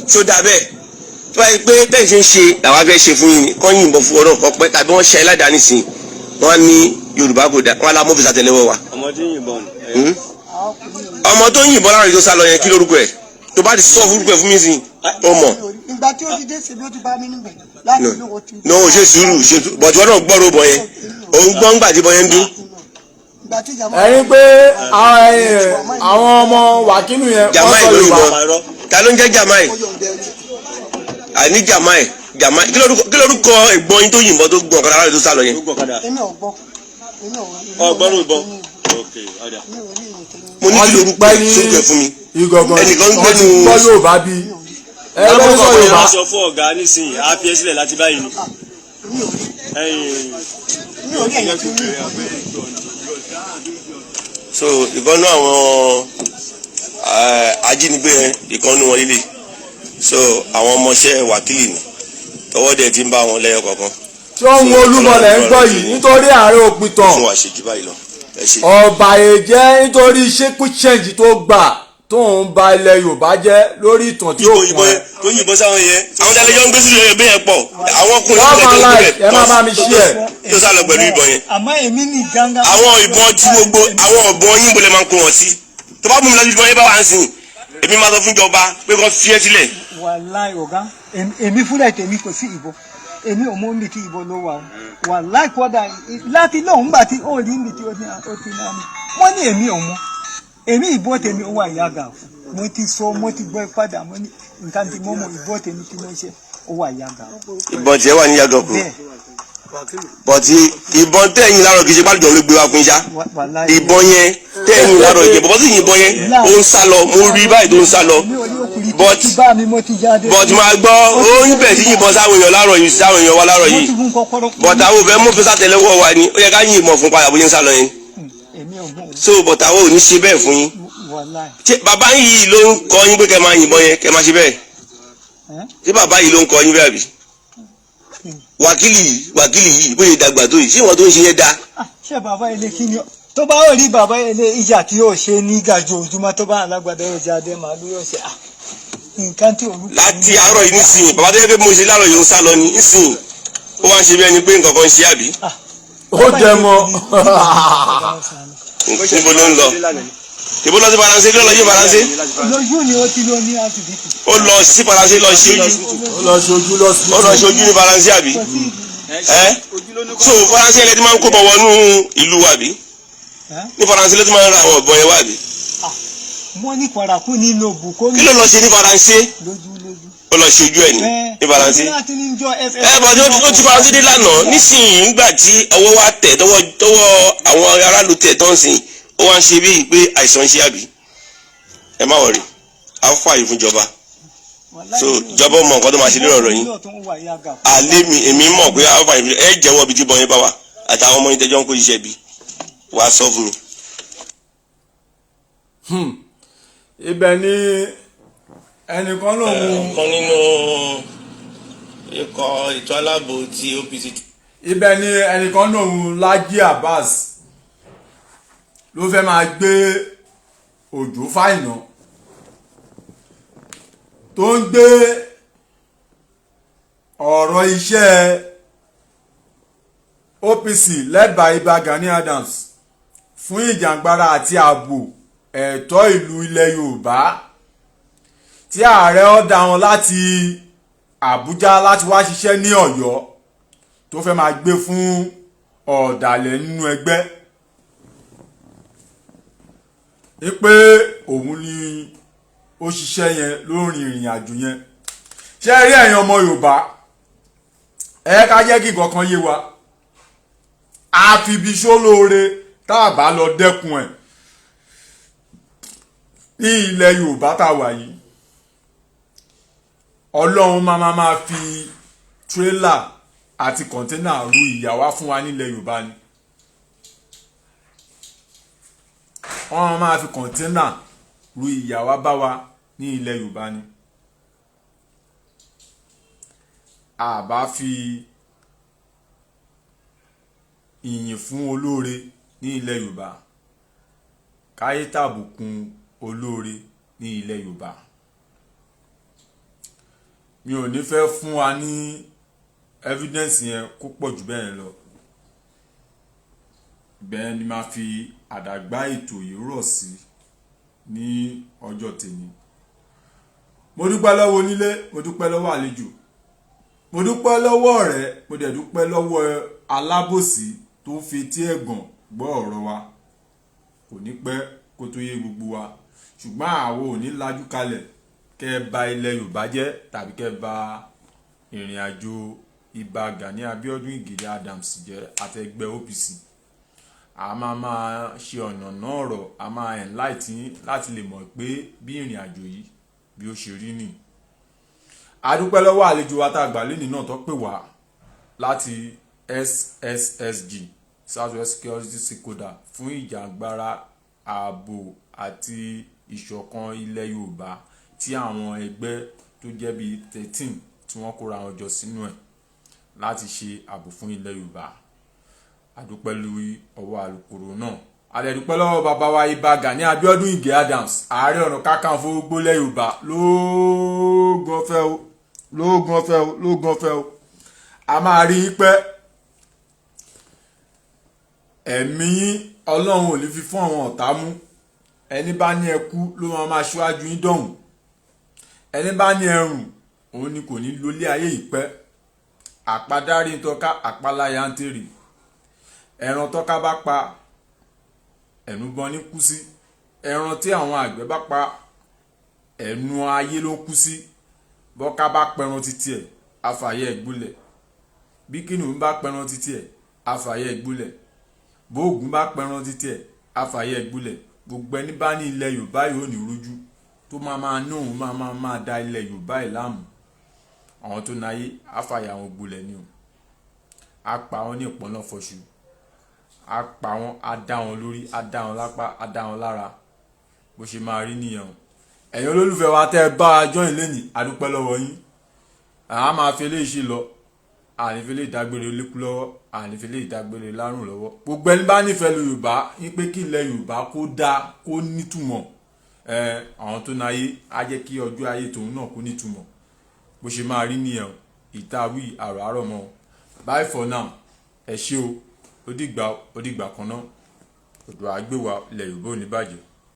so dà bẹ́ẹ̀ tó bá yẹ pé bẹ́ẹ̀ ṣe ń ṣe làwọn afẹ́ ṣe fún yín kọ́ yìnbọn fún ọ̀rọ̀ kan pẹ́ tàbí wọ́n ṣe aládàáni sìn wọ́n ní Yorùbá kò dá wọ́n á la mọ́fíìsì àtẹlẹwọ́ wa. ọmọ tó yìnbọn lára ìjọ sá lọ yẹn kí lórúkọ ẹ tó bá ti sọ fúrúkọ ẹ fún mi sìn ọmọ. ìgbà tí ó ti dé ṣe bí ó ti bá mi níbẹ̀ láti lówó tí. no ṣe sùúrù bọ̀tí wọn náà gbọ́rọ̀ bọ̀ yẹn òun gbọ́ ń gbà tí bọ̀ yẹn ń dún. ẹ̀yin pé àwọn ọmọ Wakili yẹn wọ́n sọ Yorùbá. ta ló ń jẹ́ Jamai àní Jamai kí lórúkọ ẹ̀gbọ́n yín tó yìnbọn tó gbọ̀n ọ̀kadà láti tó sá lọ yẹn. ọgbọ́n ìbọn. mo ní kí lórúkọ ẹ̀ sókè fún mi ẹnìkan ń gbẹ́nu. gbọ́ Yorùbá bí ẹ ló ń sọ Yorùbá. wọ́n sọ fún ọ̀gá nísìnyí á fi ẹ́ sílẹ̀ láti báyìí ni. so ìkànnú àwọn ajínigbé yẹn ìkànnú wọn líle so àwọn ọmọọṣẹ́ Wakili ni tọwọ́ dẹ̀ ti ń bá wọn lẹ́yọ kọ̀ọ̀kan. tí ó ń wo olúmọlẹ̀ ń gbọ́ yìí nítorí ààrẹ òpìtàn fún wa ṣe jù báyìí lọ. ọba èjẹ́ nítorí ṣékú ṣẹ́ǹjì tó gbà tó ń ba ilẹ̀ Yorùbá jẹ́ lórí ìtàn tí ó kún ẹ. tó yìnbọn sáwọn yẹn àwọn dalẹ̀ yọ ń gbé sílẹ̀ ẹgbẹ́ yẹn pọ̀ àwọn ọkùnrin sílẹ̀ tó ń gbé ẹ má bá mi ṣí ẹ. tó sá lọ pẹ̀lú ìbọn yẹn. àmọ́ èmi ní gángan. àwọn ìbọn tí gbogbo àwọn ọ̀bọ̀n yín bolẹ̀ máa ń kó wọn sí tó bá mú mi lọ́dún ìbọn yẹn bá wà ń sìn èmi máa sọ fún ìjọba pé kó fi ẹ́ sílẹ̀. wàláì ọ̀gá èmi fúnra tèmi kò sí ìbọn èmi ò mọ omi tí ìbọn ló wà o wàláì kọ́dà láti lóun gbà tí ó rí mi tí ó ti náà mi wọ́n ní èmi ò mọ èmi ìbọn tèmi ó wà yàgà fún mo ti sọ mo ti gbọ́ padà mo ní nǹkan tí mo mọ ìbọn tèmi tí mo ṣe ó wà yàgà. ìbọn tiẹ̀ wà ní yàgà kù bọ̀tí ìbọn tẹ̀yìn láàárọ̀ kì í ṣe pálíjọ ló gbé wa fún iṣá ìbọn yẹn tẹ̀yìn láàárọ̀ ìjẹ́ bọ̀bọ̀ sí ìbọn yẹn ó ń sá lọ mo rí báyìí tó ń sá lọ bọ̀tí máa gbọ́ ó ń bẹ̀ sí yìnbọn sáwọn èèyàn láàárọ̀ yìí sáwọn èèyàn wa láàárọ̀ yìí bọ̀tà wo fẹ́ mú fi sátẹlẹ́wọ́ wa ni ó yẹ ká yìnbọn fún padà bóyá ń sá lọ yẹn so bọ̀tà wo ò ní ṣe bẹ́ẹ̀ fún yín bàbá yìí ló ń kọ́ yín pé kẹ́ máa yìnbọn yẹn kẹ́ máa ṣe bẹ́ẹ̀ ṣé bàbá yìí ló ń kọ́ yín bẹ́ẹ̀ bí Wakili yìí bóyá ìdàgbà tó yìí ṣé wọn tó ń ṣe yẹn dá. ṣé bàbá ilé kí ni tó bá rí bàbá ilé ìjà tí yóò ṣe ní gàjọ ojúmọ́ tó bá alágbàdo yóò jáde màálù yóò ṣe nǹkan tí òun. láti àárọ̀ yìí nísìnyí bàbá tó yẹ pé mo ṣe láàárọ̀ yìí ń sá lọ ní nísìnyí ó wá ń ṣe bí ẹni pé nǹkan kan ń ṣe àbí. ó jẹ mọ́. níbo ló ń lọ ìbò lọ sí Faransé kí ló lọ sí Faransé. lójú ni ó ti lọ ní asibiti. ó lọ sí Faransé lọ sí ojú. ó lọ sí ojú ní Faransé àbí. so Faransé yẹn ti máa ń kó bọ̀ wọnú ìlú wa àbí. ní Faransé ló ti máa ń ra àwọn ọ̀bọ̀n yẹn wá àbí. mo ní kwarakú nínú bùkún. kí ló lọ ṣe ní Faransé. ó lọ ṣe ojú ẹ̀ ní Faransé. bọ̀dé ó ti Faransé dé lánàá nísìnyí ńgbà tí ọwọ́ wa tẹ̀ tọwọ́ àwọn aráàlú tẹ̀ tó ń sìn ó wá ń ṣe bíi pé àìsàn ṣe àbí ẹ má wọrí a ń fààyè fún ìjọba so ìjọba mọ nǹkan tó máa ṣe lórí ọ̀rọ̀ yín àlẹ́ mi èmi mọ̀ pé a ń fààyè fún ẹ jẹ́wọ́ ibi tí bọ́ yẹn bá wà àtàwọn ọmọ yín tẹ́jọ́ ń kó iṣẹ́ bí wàá sọ fún mi. ibẹ̀ ni ẹnìkan lòun. kan nínú ikọ̀ ètò aláàbò ti OPC. ibẹ̀ ni ẹnìkan lòun Lájí Abbas ló fẹ́ máa gbé Òjó Fáìnà tó ń gbé ọ̀rọ̀ iṣẹ́ OPC led by Iba Gani Adams fún ìjàngbara àti ààbò ẹ̀tọ́ ìlú ilẹ̀ Yorùbá tí ààrẹ ọ̀dà wọn láti Abuja láti wá ṣiṣẹ́ ní Ọ̀yọ́ tó fẹ́ máa gbé fún ọ̀dàlẹ̀ nínú ẹgbẹ́ wípé òun ni ó ṣiṣẹ́ yẹn lórí ìrìn àjò yẹn. Ṣé rí ẹ̀yin ọmọ Yorùbá ẹ ká jẹ́ kí nǹkan yé wa àfibiṣó lóore tá a bá lọ dẹ́kun ẹ̀ ní ilẹ̀ Yorùbá tá a wà yìí. Ọlọ́run máa fi tírélà àti kọ̀ńténà ru ìyà wá fún wa nílẹ̀ Yorùbá ni. Wọ́n máa fi kọ̀ńténà ru ìyà wá bá wa ní ilẹ̀ Yorùbá ni. Àbá fi ìyìn fún olóore ní ilẹ̀ Yorùbá káyé tàbùkùn olóore ní ilẹ̀ Yorùbá. Mi ò ní fẹ́ fún wa ní evidence yẹn kó pọ̀ jù bẹ́ẹ̀ lọ. Bẹ́ẹ̀ ni máa fi àdàgbà ètò yìí rọ̀ sí ní ọjọ́ tèmi. Mo dúpẹ́ lọ́wọ́ onílé, mo dúpẹ́ lọ́wọ́ àlejò, mo dúpẹ́ lọ́wọ́ ọ̀rẹ́, mo dẹ̀ dúpẹ́ lọ́wọ́ alábòsí tó fi etí ẹ̀gàn gbọ́ ọ̀rọ̀ wa. Kò ní pẹ́ kó tó yé gbogbo wa, ṣùgbọ́n àwọn ò ní lajú kalẹ̀ kẹ́ bà ilẹ̀ Yorùbá jẹ́ tàbí kẹ́ bà ìrìn àjò Iba Gani Adams jẹ́ àtẹgbẹ́ OPC. A máa ṣe ọ̀nà náà ọ̀rọ̀, a máa enlighten láti lè mọ̀ pé bí ìrìn àjò yìí bí ó ṣe rí nì. A dúpẹ́ lọ́wọ́ àlejò wa tá a gbà lónìí náà tó pè wá láti SSSG Southwest Security Stakeholder fún ìjàngbara ààbò àti ìṣọ̀kan ilẹ̀ Yorùbá tí àwọn ẹgbẹ́ tó jẹ́ bíi 13 tí wọ́n kóra wọn jọ sínú ẹ̀ láti ṣe ààbò fún ilẹ̀ Yorùbá. A dúpẹ́ lórí ọwọ́ alukoro náà. A lè dúpẹ́ lọ́wọ́ bàbá wa Iba Gani Adams Ààrẹ Onakakanfo gbólẹ̀ Yorùbá lóògùn ọ̀fẹ́ o. A máa rí pẹ́ ẹ̀mí Ọlọ́run ò lè fi fún àwọn ọ̀tá mú. Ẹni bá ní ẹkú ló máa ṣíwájú yín dọ̀hùn. Ẹni bá ní ẹrùn òun ni kò ní lólé ayé ìpẹ́. Àpadárí tọ́ka àpaláyà ń tèrè. Ẹran tọ́ka bá pa ẹnu bọ́n ní kú sí. Ẹran tí àwọn àgbẹ̀ bá pa ẹnu ayé ló kú sí. Bọ́ká bá pẹran títí ẹ̀ afàyẹ́ ìgbúlẹ̀. Bí kìnnìún bá pẹran títí ẹ̀ afàyẹ́ ìgbúlẹ̀. Bóògùn bá pẹran títí ẹ̀ afàyẹ́ ìgbúlẹ̀. Gbogbo ẹni bá ní ilẹ̀ Yorùbá yóò ní rújú tó máa ní òun máa da ilẹ̀ Yorùbá ẹ̀ láàmú. Àwọn tó náyé afàyẹ́ àwọn gbúlẹ̀ ni o. A pa wọn ní ìpọ́nà fọṣù. A pa wọn, a dá wọn lórí, a dá wọn lápá, a dá wọn lára. Bó ṣe máa rí nìyẹn o. Ẹ̀yin olólùfẹ́ wa tẹ́ ẹ bá a join lẹ́nìí, a dúpẹ́ lọ́wọ́ yín. A máa fi eléyìí ṣe lọ. Àní fi lè dágbére lékú lọ́wọ́, àní fi lè dágbére lárùn lọ́wọ́. Gbogbo ẹni bá nífẹ̀ẹ́ Yorùbá ní pé kí ilẹ̀ Yorùbá kó dáa kó nítumọ̀. Àwọn tó náyé á jẹ́ kí ọjọ́ ayé tòun náà kó nítumọ̀. Bó ṣe máa rí nìyẹn o. Ìtawí àrọ̀ mọ́. Bye for now. Ẹ ṣé o. Ó dìgbà kan náà. Odò àgbéwà ilẹ̀ Yorùbá ò ní bàjẹ́.